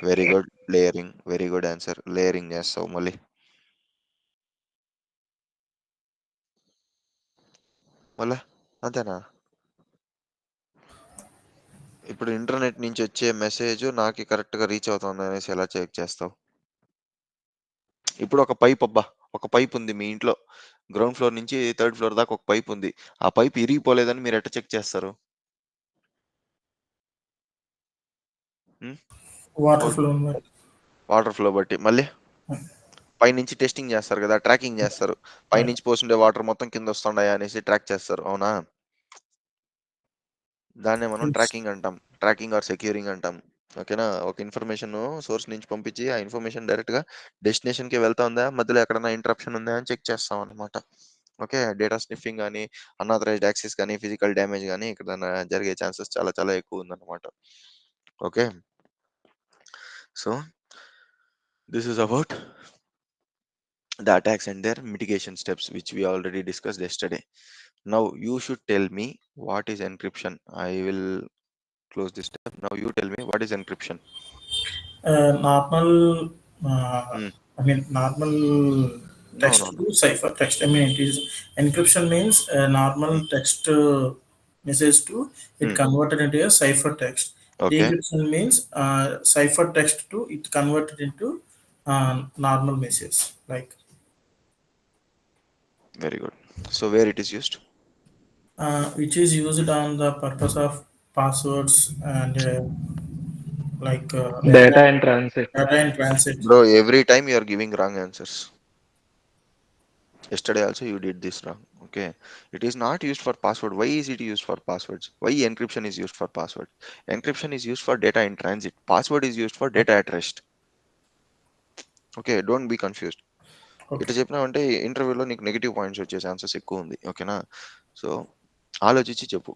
[SPEAKER 1] Very good. Layering. Very good answer. Layering చేస్తావు మళ్ళీ. మళ్ళా అంతేనా? ఇప్పుడు ఇంటర్నెట్ నుంచి వచ్చే మెసేజ్ నాకి కరెక్ట్‌గా రీచ్ అవుతుందనేసి ఎలా చెక్ చేస్తావు? ఇప్పుడు ఒక పైప్ అబ్బా! ఒక పైప్ ఉంది మీ ఇంట్లో. గ్రౌండ్ ఫ్లోర్ నుంచి థర్డ్ ఫ్లోర్ దాకా ఒక పైప్ ఉంది. ఆ పైప్ ఇరిగిపోలేదని మీరు ఎట్టా చెక్ చేస్తారు? హ్మ్.
[SPEAKER 3] Water
[SPEAKER 1] old
[SPEAKER 3] flow.
[SPEAKER 1] Water flow బట్టి. మళ్ళీ పైనుంచి టెస్టింగ్ చేస్తారు గదా! ట్రాకింగ్ చేస్తారు. పైనుంచి పోసుండే వాటర్ మొత్తం కిందొస్తున్నాయా అనేసి ట్రాక్ చేస్తారు. అవునా? దాన్నే మనం ట్రాకింగ్ అంటాం. ట్రాకింగ్ ఆర్ సెక్యూరింగ్ అంటాం. ఓకేనా? ఒక ఇన్ఫర్మేషను సోర్స్ నుంచి పంపించి, ఆ ఇన్ఫర్మేషన్ డైరెక్ట్‌గా డెస్టినేషన్‌కి వెళ్తుందా? మధ్యలో ఎక్కడన్నా ఇంటరప్షన్ ఉందా? అని చెక్ చేస్తామనమాట. ఓకే. డేటా స్నిఫింగ్ గాని, అన్‌ఆథరైజ్డ్ యాక్సెస్ గాని, ఫిజికల్ డ్యామేజ్ గాని ఎక్కడన్నా జరిగే ఛాన్సెస్ చాలా చాలా ఎక్కువుందనమాట. Okay. So, this is about the attacks and their mitigation steps, which we already discussed yesterday. Now you should tell me what is encryption. I will close this tab. Now you tell me what is encryption.
[SPEAKER 3] Normal
[SPEAKER 1] Hmm.
[SPEAKER 3] I mean normal
[SPEAKER 1] No,
[SPEAKER 3] text
[SPEAKER 1] no, no.
[SPEAKER 3] to cipher text. I mean it is encryption means normal
[SPEAKER 1] Hmm.
[SPEAKER 3] text message to it
[SPEAKER 1] Hmm.
[SPEAKER 3] converted into a cipher text.
[SPEAKER 1] Okay.
[SPEAKER 3] Decryption means cipher text to it converted into normal message, like
[SPEAKER 1] Very good. So where it is used?
[SPEAKER 3] which is used on the purpose of passwords and like
[SPEAKER 2] data in transit.
[SPEAKER 3] data in transit.
[SPEAKER 1] Bro, every time you are giving wrong answers. Yesterday also you did this wrong. Okay. It is not used for password. Why is it used for passwords? Why encryption is used for password? Encryption is used for data in transit. Password is used for data at rest. Okay. Don't be confused.
[SPEAKER 3] Okay.
[SPEAKER 1] ఇట్లా చెప్పినావంటే ఇంటర్వ్యూలో నీకు negative points వచ్చే chances ఎక్కువ ఉంది. ఓకేనా? So ఆలోచించి చెప్పు.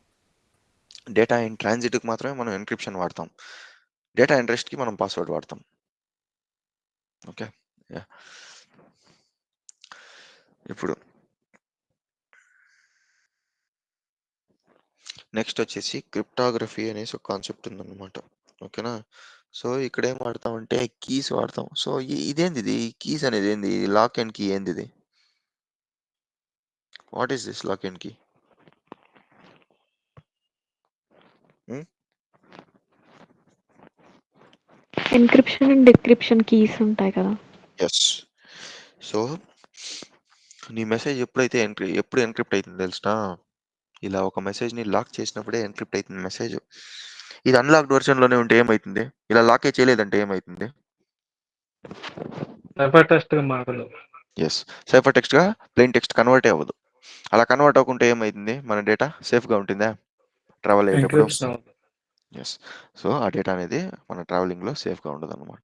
[SPEAKER 1] Data in ట్రాన్సిట్‌కి మాత్రమే మనం ఎన్క్రిప్షన్ వాడతాం. డేటా ఇన్ రెస్ట్‌కి మనం పాస్వర్డ్ వాడతాం. ఓకే. యాహ్! ఇప్పుడు నెక్స్ట్ వచ్చేసి క్రిప్టోగ్రఫీ అనేసి ఒక కాన్సెప్ట్ ఉందన్నమాట. ఓకేనా? సో ఇక్కడ ఏం వాడతామంటే కీస్ వాడతాం. సో ఇదేందిది? కీస్ అనేది ఏంది? లాక్ అండ్ కీ ఏందిది? What is this lock and key? Hmm.
[SPEAKER 4] Encryption and decryption keys ఉంటాయి కదా.
[SPEAKER 1] యెస్. సో నీ మెసేజ్ ఎప్పుడైతే ఎప్పుడు ఎన్క్రిప్ట్ అయితుందో తెలుసునా? ఇలా ఒక మెసేజ్‌ని లాక్ చేసినప్పుడే ఎన్క్రిప్ట్ అయితుంది మెసేజ్. ఇది అన్‌లాక్డ్ వెర్షన్‌లోనే ఉంటే ఏమైతుంది? ఇలా లాకే చేయలేదంటే ఏమైతుంది?
[SPEAKER 2] సైఫర్ టెక్స్ట్‌గా మారదు.
[SPEAKER 1] యెస్. సైఫర్ టెక్స్ట్‌గా ప్లెయిన్ టెక్స్ట్ కన్వర్టే అవ్వదు. అలా కన్వర్ట్ అవ్వకుంటే ఏమైతుంది? మన డేటా సేఫ్‌గా ఉంటుందా? ట్రావెల్ అయ్యేటప్పుడు?
[SPEAKER 2] ఎన్క్రిప్షన్ అవ్వదు.
[SPEAKER 1] యెస్. సో, ఆ డేటా అనేది మన ట్రావెలింగ్‌లో సేఫ్‌గా ఉండదనమాట.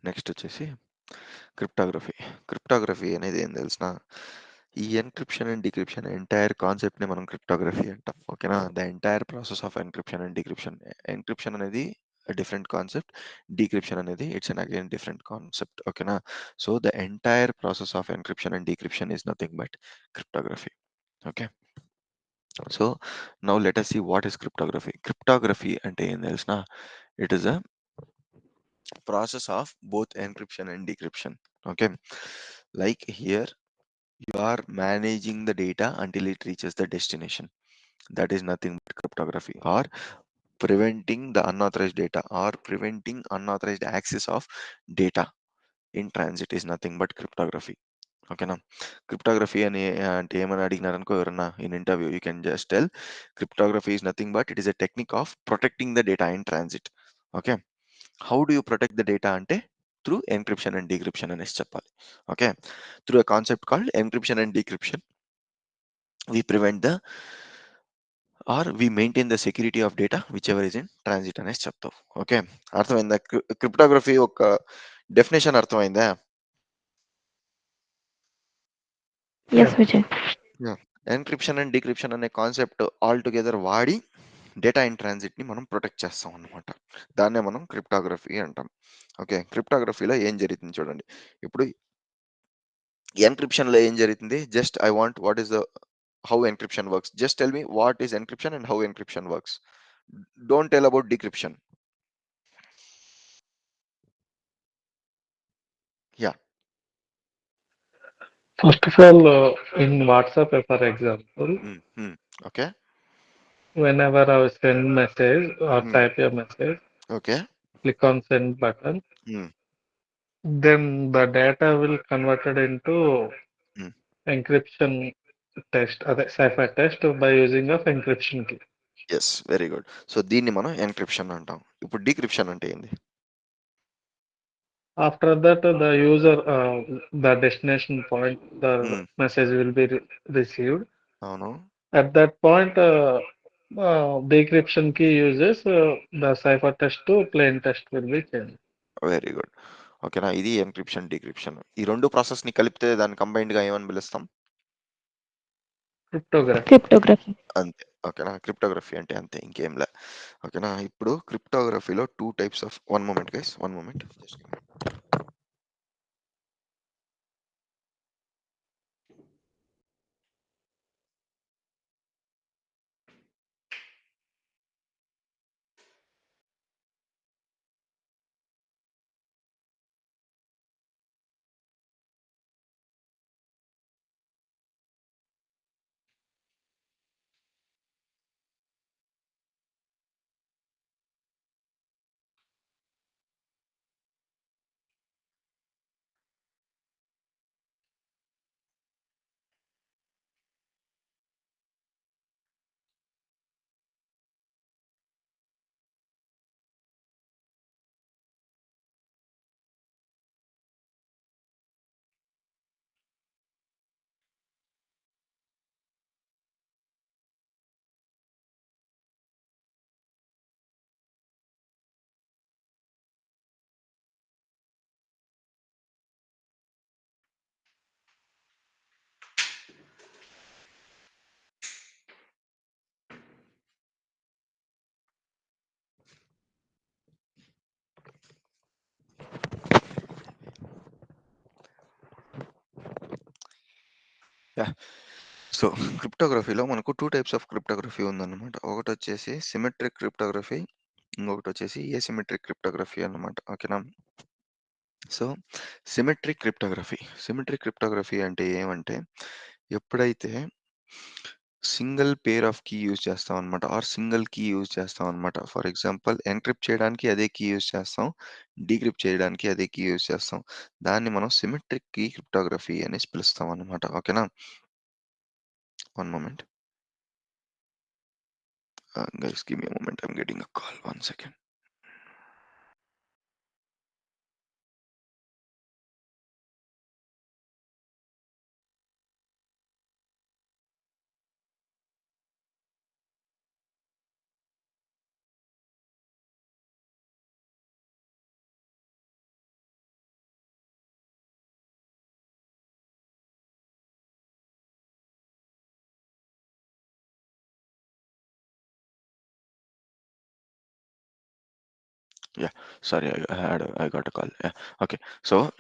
[SPEAKER 1] నెక్స్ట్ వచ్చేసి క్రిప్టోగ్రఫీ. క్రిప్టోగ్రఫీ అనేది ఏం తెలుసునా? ఈ ఎన్క్రిప్షన్ అండ్ డిక్రిప్షన్ ఎంటైర్ కాన్సెప్ట్‌ని మనం క్రిప్టోగ్రఫీ అంటాం. ఓకేనా? The entire process of encryption and decryption. Encryption అనేది a different concept. Decryption అనేది it's an again different concept. ఓకేనా? So the entire process of encryption and decryption is nothing but cryptography. Okay. So now let us see what is cryptography. Cryptography అంటే ఏం తెలిసిన, it is a process of both encryption and decryption. Okay, like here you are managing the data until it reaches the destination. That is nothing but cryptography. Or preventing the unauthorized data or preventing unauthorized access of data in transit is nothing but cryptography. ఓకేనా? Cryptography అని అంటే ఏమని అడిగినారనుకో ఎవరన్నా in interview, you can just tell cryptography is nothing but it is a technique of protecting the data in transit. Okay, how do you protect the data అంటే through encryption and decryption అనేసి చెప్పాలి. Okay, through a concept called encryption and decryption we prevent the or we maintain the security of data whichever is in transit అనేసి చెప్తావు. Okay, అర్థమైందా? Cryptography ఒక definition అర్థమైందా?
[SPEAKER 4] Yes, Vijay.
[SPEAKER 1] Encryption and decryption అనే concept all together వాడి data in transit ని మనం protect చేస్తాం అనమాట. దాన్నే మనం క్రిప్టోగ్రఫీ అంటాం. ఓకే, క్రిప్టోగ్రఫీలో ఏం జరుగుతుంది చూడండి. ఇప్పుడు ఎన్క్రిప్షన్ లో ఏం జరుగుతుంది, just I want what is the how encryption works. Just tell me what is encryption and how encryption works. Don't tell about decryption. Yeah.
[SPEAKER 2] First of all, in WhatsApp, for example,
[SPEAKER 1] Okay.
[SPEAKER 2] whenever I send message or type a message,
[SPEAKER 1] Okay.
[SPEAKER 2] click on send button,
[SPEAKER 1] Hmm.
[SPEAKER 2] then the data will converted into encryption test, other cipher test by using of encryption key.
[SPEAKER 1] Yes, very good. So దీన్ని మనం encryption అంటాం. ఇప్పుడు decryption అంటే ఏంది?
[SPEAKER 2] After that, the user, the destination point, the message will be received.
[SPEAKER 1] అవును.
[SPEAKER 2] At that point, decryption key uses the cipher test to plain text will be changed.
[SPEAKER 1] Very good. ఓకేనా, ఇది encryption decryption. ఈ రెండు process ని కలిపితే దాన్ని combined గా ఏమని పిలుస్తాం?
[SPEAKER 4] Cryptography.
[SPEAKER 1] అంతే. ఓకేనా, క్రిప్టోగ్రఫీ అంటే అంతే, ఇంకేం లే. ఓకేనా, ఇప్పుడు క్రిప్టోగ్రఫీలో 2 types of, one moment guys, one moment. So క్రిప్టోగ్రఫీలో మనకు 2 టైప్స్ ఆఫ్ క్రిప్టోగ్రఫీ ఉందన్నమాట. ఒకటి వచ్చేసి సిమెట్రిక్ క్రిప్టోగ్రఫీ, ఇంకొకటి వచ్చేసి ఏసిమెట్రిక్ క్రిప్టోగ్రఫీ అన్నమాట. ఓకేనా, సో సిమెట్రిక్ క్రిప్టోగ్రఫీ అంటే ఏమంటే, ఎప్పుడైతే single pair of key use చేస్తాం అనమాట, ఆర్ సింగిల్ కీ యూజ్ చేస్తాం అనమాట. ఫర్ ఎగ్జాంపుల్ ఎన్క్రిప్ట్ చేయడానికి అదే కీ యూజ్ చేస్తాం, డీక్రిప్ట్ చేయడానికి అదే కీ యూజ్ చేస్తాం. దాన్ని మనం సిమెట్రిక్ కీ క్రిప్టోగ్రఫీ అనేసి పిలుస్తాం అనమాట. ఓకేనా, one moment guys, give me a moment, I'm getting a call, 1 second. Yeah, sorry, I got a call. Yeah, okay. So,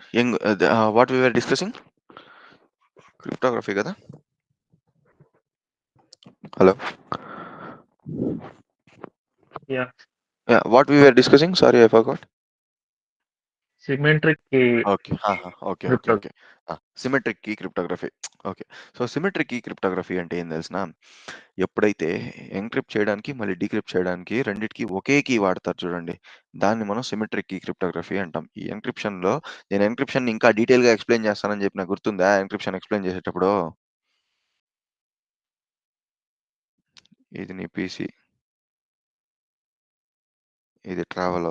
[SPEAKER 1] what we were discussing? Cryptography కదా? Hello.
[SPEAKER 2] Yeah.
[SPEAKER 1] Yeah, what we were discussing? Sorry, I forgot.
[SPEAKER 2] Symmetric key
[SPEAKER 1] okay. Okay.
[SPEAKER 2] crypto.
[SPEAKER 1] Symmetric key cryptography. Okay. So, symmetric key cryptography అంటే ఏం తెలుసునా? ఎప్పుడైతే encrypt చేయడానికి, మళ్ళీ decrypt చేయడానికి రెండిటికి ఒకే key వాడతారు చూడండి. దాన్ని మనం సిమెట్రిక్ కీ క్రిప్టోగ్రఫీ అంటాం. ఈ ఎన్క్రిప్షన్‌లో నేను ఎన్క్రిప్షన్‌ని ఇంకా డీటెయిల్‌గా ఎక్స్‌ప్లెయిన్ చేస్తానని చెప్పిన గుర్తుందా? ఎన్క్రిప్షన్ ఎక్స్‌ప్లెయిన్ చేసేటప్పుడు. ఇది నీ పీసీ. ఇది ట్రావెల్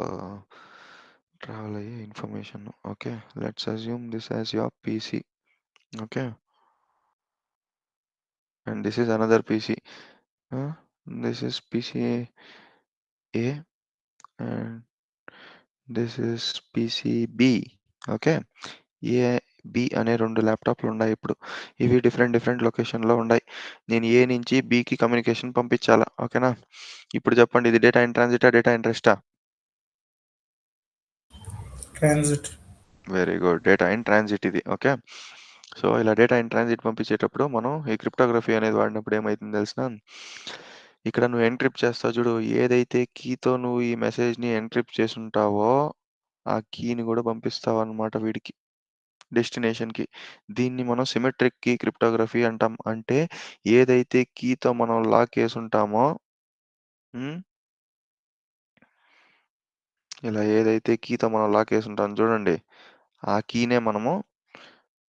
[SPEAKER 1] అయ్యే information. Okay. Let's assume this as your PC. Okay. And this is another PC. This is PC A and this is PC B. Okay. A, B అనే 2 ల్యాప్‌టాప్‌లు ఉన్నాయి ఇప్పుడు. ఇవి డిఫరెంట్ లొకేషన్‌లో ఉన్నాయి. నేను ఏ నుంచి బికి కమ్యూనికేషన్ పంపించాలా. ఓకేనా? ఇప్పుడు చెప్పండి, ఇది డేటా ఇన్ ట్రాన్సిటా? డేటా ఇన్ రెస్టా?
[SPEAKER 3] Transit.
[SPEAKER 1] Very good. Data in transit ఇది. ఓకే. సో, ఇలా డేటా ఇన్ ట్రాన్సిట్ పంపించేటప్పుడు మనం ఈ క్రిప్టోగ్రఫీ అనేది వాడినప్పుడు ఏమైతుందో తెలుసునా? ఇక్కడ నువ్వు ఎన్క్రిప్ట్ చేస్తావు చూడు. ఏదైతే కీతో నువ్వు ఈ మెసేజ్‌ని ఎన్క్రిప్ట్ చేసుంటావో, ఆ కీని గూడా పంపిస్తావన్నమాట వీడికి, డెస్టినేషన్‌కి. దీన్ని మనం సిమెట్రిక్ కీ క్రిప్టోగ్రఫీ అంటాం. అంటే ఏదైతే కీతో మనం లాక్ చేసుంటామో హ్మ్. ఇలా ఏదైతే కీతో మనం లాక్ చేసుంటామో చూడండి, ఆ కీనే మనము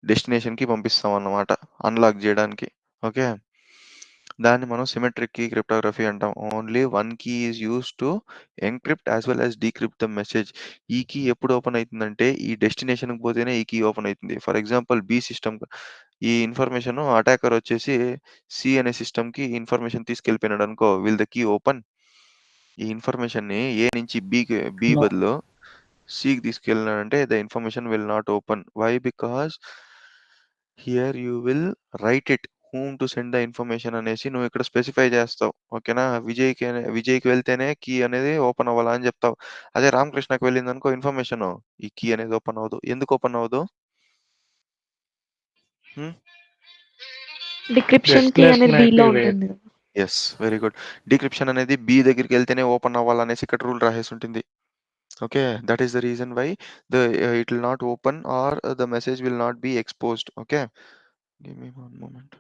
[SPEAKER 1] డెస్టినేషన్‌కి పంపిస్తామన్నమాట అన్‌లాక్ జేయడానికి. ఓకే. దాన్ని మనం సిమెట్రిక్ కీ క్రిప్టోగ్రఫీ అంటాం. Only one key is used to encrypt as well as decrypt the message. ఈ కీ ఎప్పుడు ఓపెన్ అయితుందంటే, ఈ డెస్టినేషన్‌కి పోతేనే ఈ కీ ఓపెన్ అయితుంది. ఫర్ ఎగ్జాంపుల్ బి సిస్టమ్ ఈ ఇన్ఫర్మేషన్ అటాకర్ వచ్చేసి సి అనే సిస్టమ్‌కి ఇన్ఫర్మేషన్ తీసుకెళ్ళిపోయినాడనుకో, విల్ ద కీ ఓపెన్? ఈ ఇన్ఫర్మేషన్‌ని ఏ నుంచి బి
[SPEAKER 3] No.
[SPEAKER 1] బదులు సికి తీసుకెళ్ళినాడంటే the information will not open. Why? Because here you will right it whom to send the information అనేసి నువ్వు ఇక్కడ స్పెసిఫై చేస్తావు. ఓకేనా? విజయ్‌కి వెళ్తేనే కీ అనేది ఓపెన్ అవ్వాలా అని చెప్తావు. అదే రామకృష్ణకి వెళ్ళిందనుకో ఇన్ఫర్మేషను, ఈ కీ అనేది ఓపెన్ అవ్వదు. ఎందుకు ఓపెన్ అవ్వదు? హ్మ్.
[SPEAKER 4] డిక్రిప్షన్ కీ అనేది
[SPEAKER 2] Destination
[SPEAKER 4] బిలో
[SPEAKER 2] activate.
[SPEAKER 4] ఉంటుంది కదా.
[SPEAKER 1] యెస్. Very good. డీక్రిప్షన్ అనేది బి దగ్గరికెళ్తేనే ఓపెన్ అవ్వాలనేసి ఇక్కడ రూల్ రాసేసుంటుంది. Okay. That is the reason why it will not open or the message will not be exposed. Okay. Give me one moment.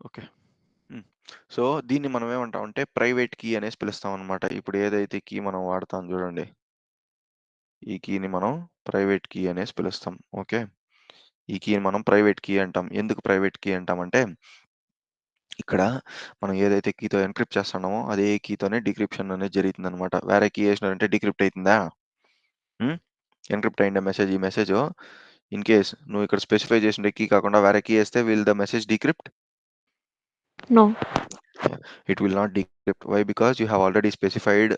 [SPEAKER 1] Okay. Hmm. So, దీన్ని మనం ఏమంటామంటే private key అనేసి పిలుస్తామనమాట. ఇప్పుడు ఏదైతే కీ మనం వాడతాం చూడండి, ఈ కీని మనం ప్రైవేట్ కీ అనేసి పిలుస్తాం. ఓకే. ఈ కీని మనం ప్రైవేట్ కీ అంటాం. ఎందుకు ప్రైవేట్ కీ అంటామంటే, ఇక్కడ మనం ఏదైతే కీతో ఎన్క్రిప్ట్ చేస్తున్నామో అదే కీతోనే డీక్రిప్షన్ అనేది జరుగుతుందనమాట. వేరే కీ ఏసినారంటే డీక్రిప్ట్ అయితుందా? హ్మ్. ఎన్క్రిప్ట్ అయిందా మెసేజ్? ఈ మెసేజు ఇన్ కేస్ నువ్వు ఇక్కడ స్పెసిఫై చేసిండే కీ కాకుండా వేరే కీ ఏస్తే will the message decrypt?
[SPEAKER 4] No.
[SPEAKER 1] It will not decrypt. Why? Because you have already specified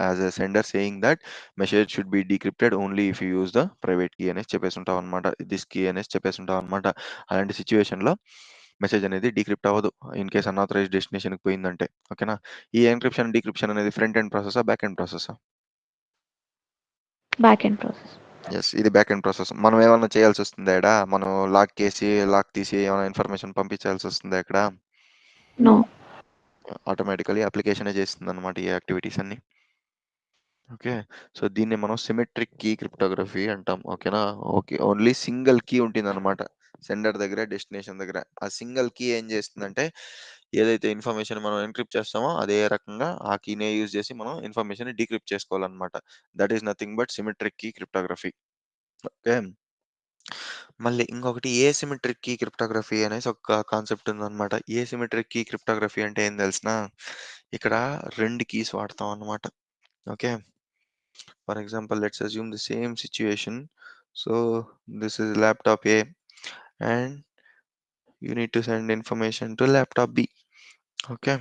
[SPEAKER 1] as a sender saying that message should be decrypted only if you use the private key అనేసి చెప్పేసుంటావు అనమాట. This key అనేసి చెప్పేసుంటావు అనమాట. అలాంటి సిట్యుయేషన్‌లో message అనేది decrypt అవ్వదు. In case unauthorised డెస్టినేషన్‌కి పోయిందంటే. ఓకేనా? ఈ ఎన్క్రిప్షన్, డీక్రిప్షన్ అనేది ఫ్రంట్ ఎండ్ ప్రాసెసా? బ్యాక్ ఎండ్ ప్రాసెసా?
[SPEAKER 4] Back end process.
[SPEAKER 1] యెస్. ఇది బ్యాక్ ఎండ్ ప్రాసెస్. మనం ఏమన్నా చేయాల్సొస్తుందా ఈడ? మనం లాక్ తీసి ఏమైనా ఇన్ఫర్మేషన్ పంపించాల్సొస్తుందా ఇక్కడ?
[SPEAKER 4] నో.
[SPEAKER 1] ఆటోమేటికల్లీ అప్లికేషనే చేస్తుందన్నమాట ఈ యాక్టివిటీస్ అన్నీ. ఓకే. సో, దీన్ని మనం సిమెట్రిక్ కీ క్రిప్టోగ్రఫీ అంటాం. ఓకేనా? ఓకే. ఓన్లీ సింగిల్ కీ ఉంటుందన్నమాట. సెండర్ దగ్గర, డెస్టినేషన్ దగ్గర. ఆ సింగిల్ కీ ఏం చేస్తుందంటే, ఏదైతే ఇన్ఫర్మేషన్ మనం ఎన్క్రిప్ట్ చేస్తామో, అదే రకంగా ఆ కీనే యూజ్ చేసి మనం ఇన్ఫర్మేషన్‌ని డీక్రిప్ట్ చేసుకోవాలన్నమాట. That is nothing but symmetric key cryptography. Okay. మళ్ళీ ఇంకొకటి ఏసిమెట్రిక్ కీ క్రిప్టోగ్రఫీ అనేసి ఒక కాన్సెప్ట్ ఉందన్నమాట. ఏసిమెట్రిక్ కీ క్రిప్టోగ్రఫీ అంటే ఏం తెలుసునా? ఇక్కడ 2 కీస్ వాడతాం అన్నమాట. Okay. For example, let's assume the same situation. So this is laptop A and you need to send information to laptop B. Okay.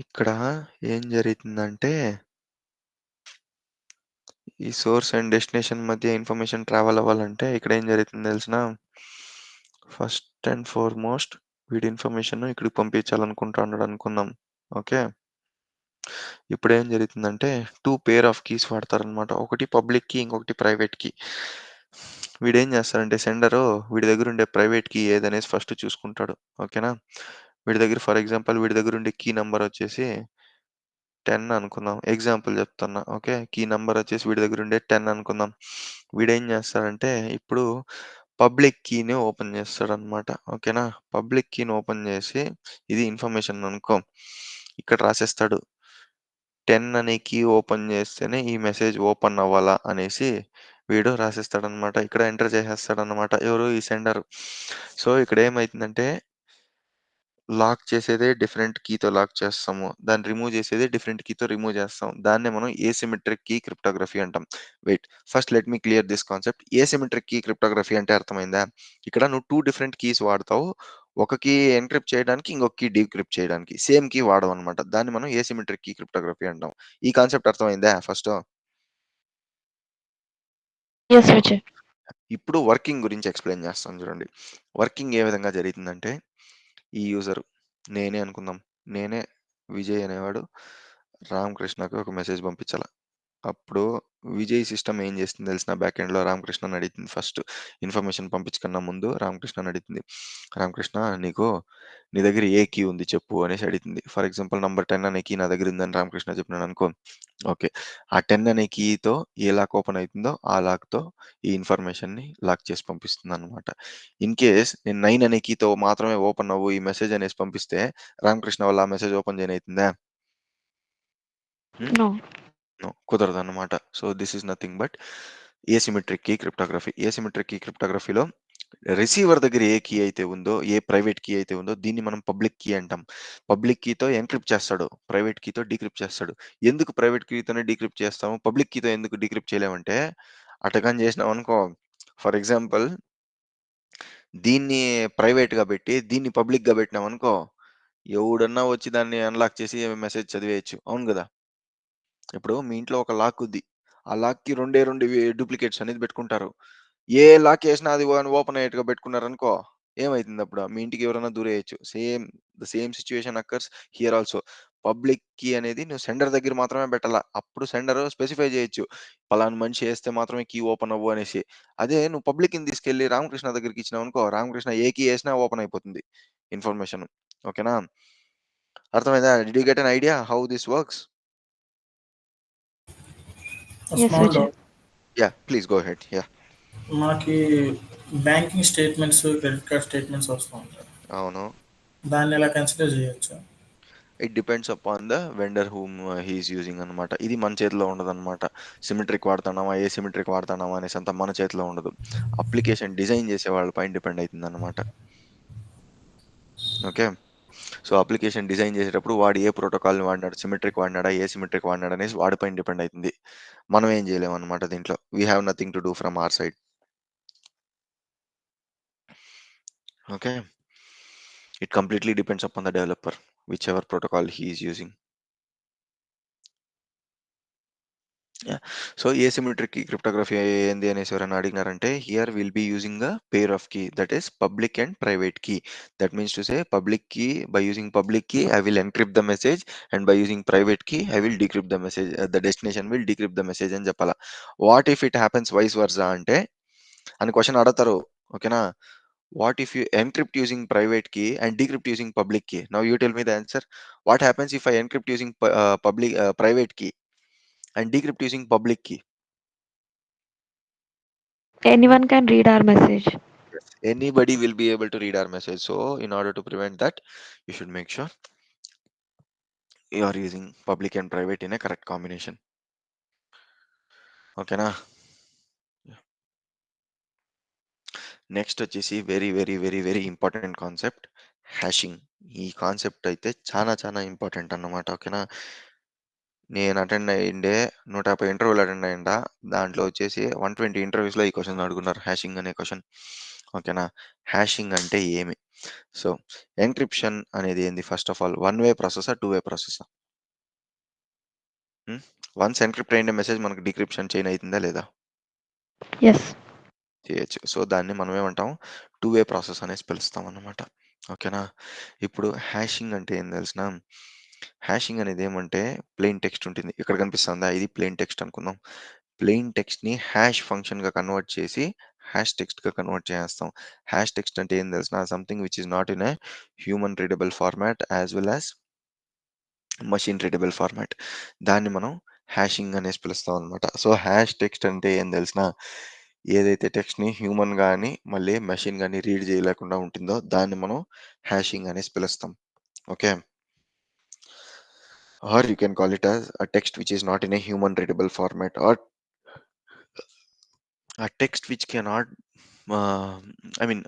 [SPEAKER 1] ఇక్కడ ఏం జరుగుతుందంటే, ఈ సోర్స్ అండ్ డెస్టినేషన్ మధ్య ఇన్ఫర్మేషన్ ట్రావెల్ అవ్వాలంటే ఇక్కడ ఏం జరుగుతుందో తెలిసిన? ఫస్ట్ అండ్ ఫార్మోస్ట్ వీడి ఇన్ఫర్మేషన్ ఇక్కడికి పంపించాలనుకుంటున్నాడు అనుకుందాం. ఓకే. ఇప్పుడేం జరుగుతుందంటే 2 పెయిర్ ఆఫ్ కీస్ వాడతారనమాట. ఒకటి పబ్లిక్ కీ, ఇంకొకటి ప్రైవేట్ కీ. వీడేం చేస్తాడంటే సెండరు వీడి దగ్గరుండే ప్రైవేట్ కీ ఏదనేసి ఫస్ట్ చూసుకుంటాడు. ఓకేనా? వీడి దగ్గర ఫర్ ఎగ్జాంపుల్ వీడి దగ్గరుండే కీ నంబర్ వచ్చేసి 10 అనుకుందాం. ఎగ్జాంపుల్ చెప్తున్నా. ఓకే. కీ నంబర్ వచ్చేసి వీడి దగ్గరుండే 10 అనుకుందాం. వీడేం చేస్తాడంటే ఇప్పుడు పబ్లిక్ కీని ఓపెన్ చేస్తాడనమాట. ఓకేనా? పబ్లిక్ కీని ఓపెన్ చేసి ఇది ఇన్ఫర్మేషన్ అనుకో. ఇక్కడ రాసేస్తాడు. 10 అనే కీ ఓపెన్ చేస్తేనే ఈ మెసేజ్ ఓపెన్ అవ్వాలా అనేసి వీడు రాసేస్తాడనమాట. ఇక్కడ ఎంటర్ చేసేస్తాడనమాట. ఎవరు? ఈ సెండర్. సో, ఇక్కడ ఏమైతుందంటే లాక్ చేసేదే డిఫరెంట్ కీతో లాక్ చేస్తాము. దాన్ని రిమూవ్ చేసేదే డిఫరెంట్ కీతో రిమూవ్ చేస్తాం. దాన్నే మనం ఏసిమెట్రిక్ కీ క్రిప్టోగ్రఫీ అంటాం. Wait first let me clear this concept. Asymmetric key cryptography అంటే అర్థమైందా? ఇక్కడ నువ్వు 2 డిఫరెంట్ కీస్ వాడతావు. ఒక కీ ఎన్క్రిప్ట్ చేయడానికి, ఇంకొక కీ డీక్రిప్ట్ చేయడానికి. సేమ్ కీ వాడవనమాట. దాన్ని మనం ఏసిమెట్రిక్ కీ క్రిప్టోగ్రఫీ అంటాం. ఈ కాన్సెప్ట్ అర్థమైందా ఫస్టు?
[SPEAKER 4] యెస్ విజయ్.
[SPEAKER 1] ఇప్పుడు వర్కింగ్ గురించి ఎక్స్‌ప్లెయిన్ చేస్తాను చూడండి. వర్కింగ్ ఏ విధంగా జరిగితుందంటే, ఈ యూజర్ నేనే అనుకుందాం. నేనే విజయ్ అనేవాడు రామకృష్ణకి ఒక మెసేజ్ పంపించాల. అప్పుడు విజయ్ సిస్టమ్ ఏం చేస్తుంది తెలిసిన బ్యాక్ ఎండ్‌లో రామకృష్ణని అడుగుతుంది ఫస్ట్. ఇన్ఫర్మేషన్ పంపించకన్నా ముందు రామకృష్ణని అడుగుతుంది. రామకృష్ణ నీ దగ్గర ఏ కీ ఉంది చెప్పు అనేసి అడుగుతుంది. ఫర్ ఎగ్జాంపుల్ నంబర్ 10 అనే కీ నా దగ్గర ఉందని రామకృష్ణ చెప్పినాడనుకో. ఓకే. ఆ 10 అనే కీతో ఏ లాక్ ఓపెన్ అయితుందో ఆ లాక్‌తో ఈ ఇన్ఫర్మేషన్‌ని లాక్ చేసి పంపిస్తుందనమాట. ఇన్ కేస్ నేను 9 అనే కీతో మాత్రమే ఓపెన్ అవ్వు ఈ మెసేజ్ అనేసి పంపిస్తే రామకృష్ణ వల్ల ఆ మెసేజ్ ఓపెన్ చేయనయితుందా? హ్మ్.
[SPEAKER 4] నో.
[SPEAKER 1] నో. కుదరదనమాట. So, this is nothing but asymmetric key cryptography. Asymmetric key క్రిప్టోగ్రఫీలో రిసీవర్ దగ్గర ఏ కీ అయితే ఉందో, ఏ ప్రైవేట్ కీ అయితే ఉందో దీన్ని మనం పబ్లిక్ కీ అంటాం. పబ్లిక్ కీతో ఎన్క్రిప్ట్ చేస్తాడు. ప్రైవేట్ కీతో డీక్రిప్ట్ చేస్తాడు. ఎందుకు ప్రైవేట్ కీతోనే డీక్రిప్ట్ చేస్తాము? పబ్లిక్ కీతో ఎందుకు డీక్రిప్ట్ చేయలేమంటే, అటగాని చేసినామనుకో ఫర్ ఎగ్జాంపుల్ దీన్ని ప్రైవేట్‌గా పెట్టి, దీన్ని పబ్లిక్‌గా పెట్టినామనుకో, ఎవడన్నా వచ్చి దాన్ని అన్‌లాక్ చేసి మెసేజ్ చదివేయొచ్చు. అవును గదా! ఇప్పుడు మీ ఇంట్లో ఒక లాక్ ఉంది. ఆ లాక్‌కి రెండే 2 డూప్లికేట్స్ అనేది పెట్టుకుంటారు. ఏ లాక్ ఏసినా అది ఓపెన్ అయ్యేట్టుగా పెట్టుకున్నారనుకో, ఏమైతుందప్పుడు? మీ ఇంటికి ఎవరైనా దూరేయొచ్చు. The same situation occurs here also. Public key అనేది నువ్వు సెండర్ దగ్గర మాత్రమే పెట్టాల. అప్పుడు సెండర్ స్పెసిఫై చేయొచ్చు. పలానా మనిషి ఏస్తే మాత్రమే కీ ఓపెన్ అవ్వు అనేసి. అదే నువ్వు పబ్లిక్ కీని తీసుకెళ్ళి రామకృష్ణ దగ్గరికి ఇచ్చినావనుకో, రామకృష్ణ ఏ కీ ఏసినా ఓపెన్ అయిపోతుంది ఇన్ఫర్మేషన్. ఓకేనా? అర్థమైందా? Did you get an idea how this works?
[SPEAKER 3] A
[SPEAKER 4] yes
[SPEAKER 3] small
[SPEAKER 4] Vijay.
[SPEAKER 3] doubt.
[SPEAKER 1] Yeah! Please go ahead. Yeah!
[SPEAKER 3] మనకి banking statements, credit card statements వస్తూ ఉంటాయి.
[SPEAKER 1] అవును.
[SPEAKER 3] దాన్ని ఎలా కన్సిడర్ చేయొచ్చు?
[SPEAKER 1] It depends upon the vendor whom he is using అనమాట. ఇది మన చేతిలో ఉండదనమాట. సిమెట్రిక్ వాడుతున్నామా, ఏ సిమెట్రిక్ వాడుతున్నామా అనేసి అంతా మన చేతిలో ఉండదు. అప్లికేషన్ డిజైన్ చేసే వాళ్ళ పైన డిపెండ్ అయితుందనమాట. ఓకే. సో, అప్లికేషన్ డిజైన్ చేసేటప్పుడు వాడు ఏ ప్రోటోకాల్‌ని వాడినాడు, సిమెట్రిక్ వాడినాడా, ఏ సిమెట్రిక్ వాడినాడా అనేసి వాడి పైన డిపెండ్ అయితుంది. మనం ఏం చేయలేమనమాట దీంట్లో. We have nothing to do from our side. Okay. It completely depends upon the developer. Whichever protocol he is using. So asymmetric key cryptography ఏంది అనేసి ఎవరైనా అడిగినారంటే here we'll be using a pair of key, that is public and private key. That means to say public key, by using public key I will encrypt the message, and by using private key I will decrypt the message, the destination will decrypt the message అని చెప్పాలా. What if it happens vice versa అంటే అని question అడతారు. ఓకేనా, what if you encrypt using private key and decrypt using public key? Now you tell me the answer. What happens if I encrypt using private key and decrypt using public key?
[SPEAKER 4] Anyone can read our message.
[SPEAKER 1] Yes. Anybody will be able to read our message. So in order to prevent that, you should make sure you are using public and private in a correct combination. Okay na? Next వచ్చేసి very very very very important concept hashing. ఈ concept అయితే చాలా చాలా important అన్నమాట. ఓకేనా, నేను attend అయ్యిండే 150 ఇంటర్వ్యూలు attend అయ్యిండా, దాంట్లో వచ్చేసి 120 ఇంటర్వ్యూస్లో ఈ క్వశ్చన్ అడుగున్నారు, హ్యాషింగ్ అనే క్వశ్చన్. ఓకేనా, హ్యాషింగ్ అంటే ఏమి? సో ఎన్క్రిప్షన్ అనేది ఏంది? First of all one way ప్రాసెసా, టూ వే ప్రాసెసా? వన్స్ ఎన్క్రిప్ట్ అయిన మెసేజ్ మనకు డిక్రిప్షన్ చైన్ అవుతుందా లేదా?
[SPEAKER 4] Yes.
[SPEAKER 1] చేయొచ్చు. సో దాన్ని మనం ఏమంటాం, టూ వే ప్రాసెస్ అనేసి పిలుస్తాం అన్నమాట. ఓకేనా, ఇప్పుడు హ్యాషింగ్ అంటే ఏం తెలిసిన, హ్యాషింగ్ అనేది ఏమంటే ప్లెయిన్ టెక్స్ట్ ఉంటుంది, ఇక్కడ కనిపిస్తుందా, ఇది ప్లెయిన్ టెక్స్ట్ అనుకుందాం. ప్లెయిన్ టెక్స్ట్ని హ్యాష్ ఫంక్షన్గా కన్వర్ట్ చేసి హ్యాష్ టెక్స్ట్గా కన్వర్ట్ చేస్తాం. హ్యాష్ టెక్స్ట్ అంటే ఏం తెలిసిన, something which is not in a human readable format as well as machine readable format, దాన్ని మనం హ్యాషింగ్ అనేసి పిలుస్తాం అనమాట. సో హ్యాష్ టెక్స్ట్ అంటే ఏం తెలిసిన, ఏదైతే టెక్స్ట్ని హ్యూమన్ కానీ మళ్ళీ మెషిన్ కానీ రీడ్ చేయలేకుండా ఉంటుందో దాన్ని మనం హ్యాషింగ్ అనేసి పిలుస్తాం. Okay, or you can call it as a text which is not in a human readable format, or a text which cannot I mean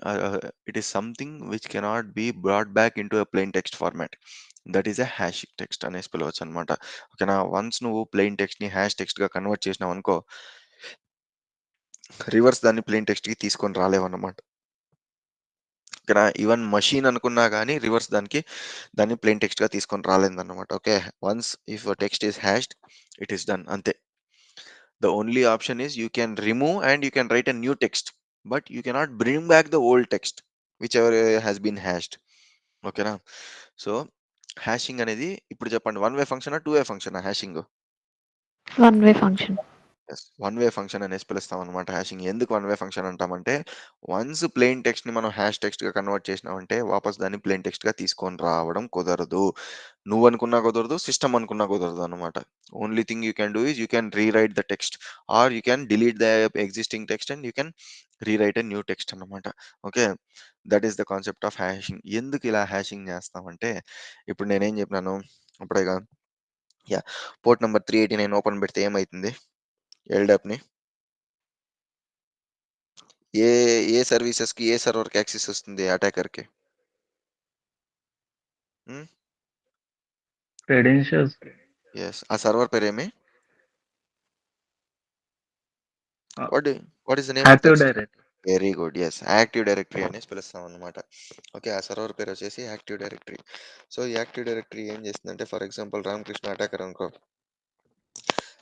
[SPEAKER 1] it is something which cannot be brought back into a plain text format, that is a hash text అనేసి పిలవచ్చు అనమాట. ఓకేనా, once నువ్వు plain text ని hash text గా convert చేసినావు అనుకో, reverse దాన్ని ప్లెయిన్ టెక్స్ట్ కి తీసుకొని రాలేవన్నమాట. ఓకేనా, ఈవెన్ మషీన్ అనుకున్నా కానీ రివర్స్ దాన్ని ప్లెయిన్ టెక్స్ట్ గా తీసుకొని రాలేదన్నమాట. Okay, once if text is hashed it is done, అంతే. The only option is you can remove and you can write a new text, but you cannot bring back the old text whichever has been hashed. ఓకేనా, so hashing అనేది ఇప్పుడు చెప్పండి, one way ఫంక్షనా, two way ఫంక్షనా hashing?
[SPEAKER 4] One way function.
[SPEAKER 1] One way function అనేసి పిలుస్తాం అనమాట hashing. ఎందుకు వన్ వే ఫంక్షన్ అంటామంటే, వన్స్ ప్లెయిన్ టెక్స్ట్ ని మనం హ్యాష్ టెక్స్ట్ గా కన్వర్ట్ చేసినామంటే వాపస్ దాన్ని ప్లెయిన్ టెక్స్ట్ గా తీసుకొని రావడం కుదరదు. నువ్వు అనుకున్నా కుదరదు, సిస్టమ్ అనుకున్నా కుదరదు అనమాట. Only thing you can do is you can rewrite the text, or you can delete the existing text and you can rewrite a new text అనమాట. Okay, that is the concept of hashing. ఎందుకు ఇలా hashing చేస్తామంటే, ఇప్పుడు నేనేం చెప్పినాను అప్పుడేగా, yeah, port number 389 open పెడితే ఏమవుతుంది ఎల్డాప్ని, ఏ ఏ సర్వీసెస్కి ఏ సర్వర్కి యాక్సెస్ వస్తుంది అటాకర్కి?
[SPEAKER 2] credentials.
[SPEAKER 1] ఎస్, ఆ సర్వర్ పేరు ఏమి?
[SPEAKER 2] Uh,
[SPEAKER 1] what is the name of
[SPEAKER 2] Active
[SPEAKER 1] that?
[SPEAKER 2] Directory.
[SPEAKER 1] Very good, yes, active directory అనేసి పిలుస్తాం అనమాట. ఓకే, ఆ సర్వర్ పేరు వచ్చేసి యాక్టివ్ డైరెక్టరీ. సో ఈ యాక్టివ్ డైరెక్టరీ ఏం చేస్తుందంటే, ఫర్ ఎగ్జాంపుల్ రామకృష్ణ అటాకర్ అనుకో,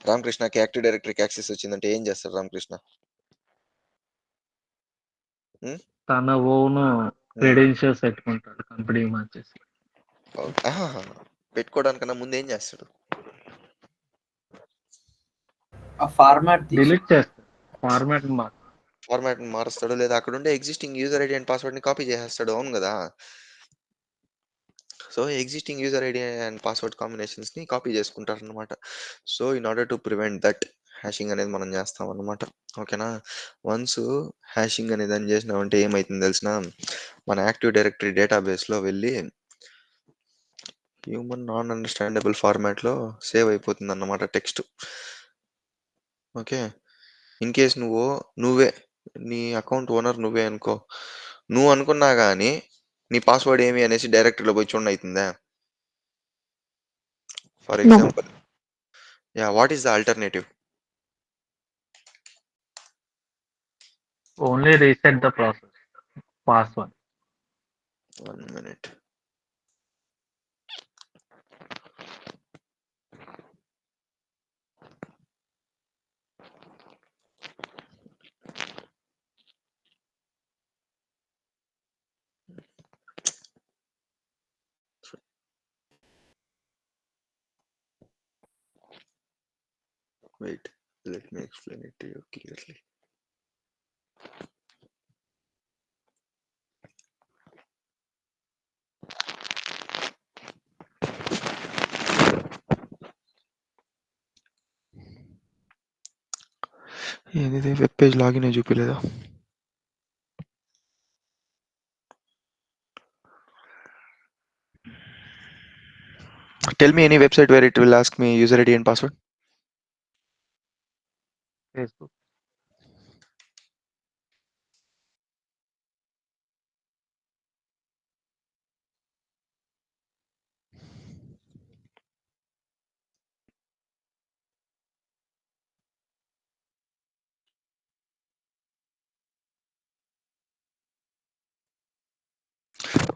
[SPEAKER 1] రామకృష్ణకి యాక్టివ్ డైరెక్టరీకి యాక్సెస్ వచ్చిందంటే ఏం చేస్తారు రామకృష్ణ?
[SPEAKER 2] తన ఓన్ క్రెడెన్షియల్స్ పెట్టుకుంటాడు కంపెనీ మార్చేసి.
[SPEAKER 1] పెట్టుకోవడానికన్నా ముందు ఏం చేస్తాడు?
[SPEAKER 5] ఆ ఫార్మాట్
[SPEAKER 2] డిలీట్ చేస్తాడు, ఫార్మాట్
[SPEAKER 1] ఫార్మాట్ మారుస్తాడు, లేదా అక్కడ ఉండే existing user ID and password ని కాపీ చేసేస్తాడు. అవును కదా, so existing user ID and password combinations ని కాపీ చేసుకుంటారు అనమాట. So in order to prevent that, hashing అనేది మనం చేస్తాం అనమాట. ఓకేనా, వన్స్ హ్యాషింగ్ అనేది అని చేసినామంటే ఏమైతుంది తెలిసిన, మన యాక్టివ్ డైరెక్టరీ డేటాబేస్లో వెళ్ళి హ్యూమన్ నాన్ అండర్స్టాండబుల్ ఫార్మాట్లో సేవ్ అయిపోతుంది అన్నమాట టెక్స్ట్. ఓకే, ఇన్ కేస్ నువ్వే నీ అకౌంట్ ఓనర్ నువ్వే అనుకో, నువ్వు అనుకున్నా కానీ నీ పాస్వర్డ్ ఏమి అనేసి డైరెక్టరీలో పోయి చూడండి అవుతుందా? For
[SPEAKER 4] No.
[SPEAKER 1] Example, yeah, what is the alternative?
[SPEAKER 2] Only reset the process password.
[SPEAKER 1] 1 minute. Wait, let me explain it to you clearly. ఏంది వెబ్ పేజ్ లాగిన్ అయి చూపిలేదా? Tell me any website where it will ask me user ID and password.
[SPEAKER 2] Facebook.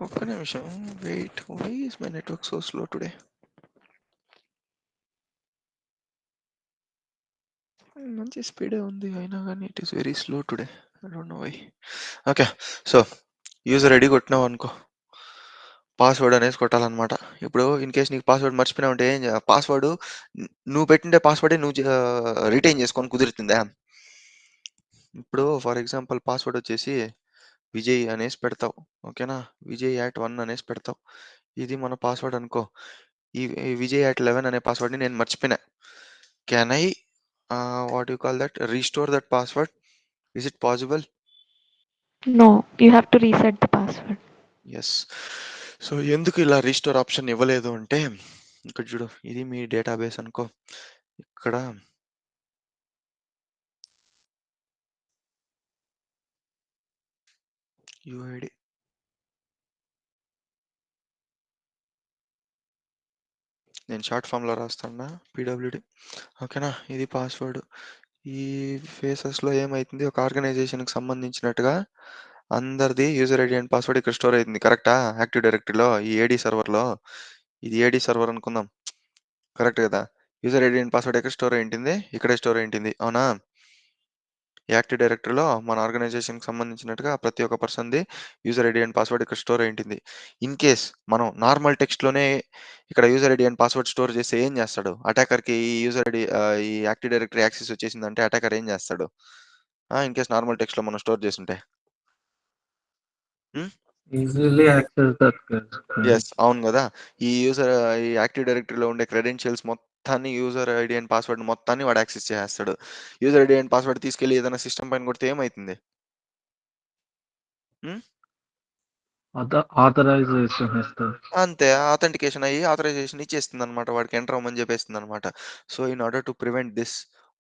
[SPEAKER 1] ఒక్క నిమిషం wait. Why is my network so slow today? మంచి స్పీడే ఉంది అయినా కానీ it is very slow today. I don't know why. Okay, so user ID కొట్టినావు అనుకో, password అనేసి కొట్టాలన్నమాట. ఇప్పుడు ఇన్ కేస్ నీకు పాస్వర్డ్ మర్చిపోయినా ఉంటే ఏం పాస్వర్డ్ నువ్వు పెట్టిండే పాస్వర్డే నువ్వు రిటైన్ చేసుకొని కుదురుతుందా? ఇప్పుడు ఫర్ ఎగ్జాంపుల్ పాస్వర్డ్ వచ్చేసి విజయ్ అనేసి పెడతావు, ఓకేనా? విజయ్@1 అనేసి పెడతావు. ఇది మన పాస్వర్డ్ అనుకో. ఈ విజయ్@11 అనే పాస్వర్డ్ని నేను మర్చిపోయినా. Can I what you call that restore that password? Is it possible?
[SPEAKER 4] No, you have to reset the password.
[SPEAKER 1] Yes. So ఎందుకు ఇలా రీస్టోర్ ఆప్షన్ ఇవ్వలేదు అంటే, ఇక్కడ చూడు, ఇది మీ డేటాబేస్ అనుకో. ఇక్కడ యూఐడి, నేను షార్ట్ ఫామ్లో రాస్తాను, పీడబ్ల్యూడి, ఓకేనా? ఇది పాస్వర్డ్. ఈ ఫేసెస్లో ఏమవుతుంది, ఒక ఆర్గనైజేషన్కి సంబంధించినట్టుగా అందరిది యూజర్ ఐడి అండ్ పాస్వర్డ్ ఇక్కడ స్టోర్ అవుతుంది, కరెక్టా? యాక్టివ్ డైరెక్టరీలో ఈ ఏడీ సర్వర్లో, ఇది ఏడీ సర్వర్ అనుకుందాం, కరెక్ట్ కదా? యూజర్ ఐడి అండ్ పాస్వర్డ్ ఎక్కడ స్టోర్ అయింటుంది? ఇక్కడే స్టోర్ అయింటుంది, అవునా? యాక్టివ్ డైరెక్టరీలో మన ఆర్గనైజేషన్కి సంబంధించినట్టుగా ప్రతి ఒక్క పర్సన్ది యూజర్ ఐడి అండ్ పాస్వర్డ్ ఇక్కడ స్టోర్ అయింటుంది. ఇన్ కేస్ మనం నార్మల్ టెక్స్ట్లోనే ఇక్కడ user ID and password store చేస్తే ఏం చేస్తాడు అటాకర్కి? ఈ యూజర్ ఐడి ఈ యాక్టివ్ డైరెక్టరీ యాక్సెస్ వచ్చేసిందంటే అటాకర్ ఏం చేస్తాడు? ఇన్ కేస్ నార్మల్ టెక్స్ట్లో మనం స్టోర్ చేస్తుంటే
[SPEAKER 2] Easily access that.
[SPEAKER 1] ఎస్, అవును కదా. ఈ యాక్టివ్ డైరెక్టరీలో ఉండే క్రెడెన్షియల్స్ మొత్తాన్ని, యూజర్ ఐడి అండ్ పాస్వర్డ్ మొత్తాన్ని వాడు యాక్సెస్ చేస్తాడు. యూజర్ ఐడి అండ్ పాస్వర్డ్ తీసుకెళ్ళి ఏదైనా సిస్టమ్ పైన కొడితే ఏమవుతుంది?
[SPEAKER 2] Authorization ఇస్తుంది.
[SPEAKER 1] అంతే, ఆథెంటికేషన్ అయ్యి ఆథరైజేషన్ ఇచ్చేస్తుంది అనమాట, వాడికి ఎంటర్ అవ్వమని చెప్పేస్తుంది అనమాట. So in order to prevent this,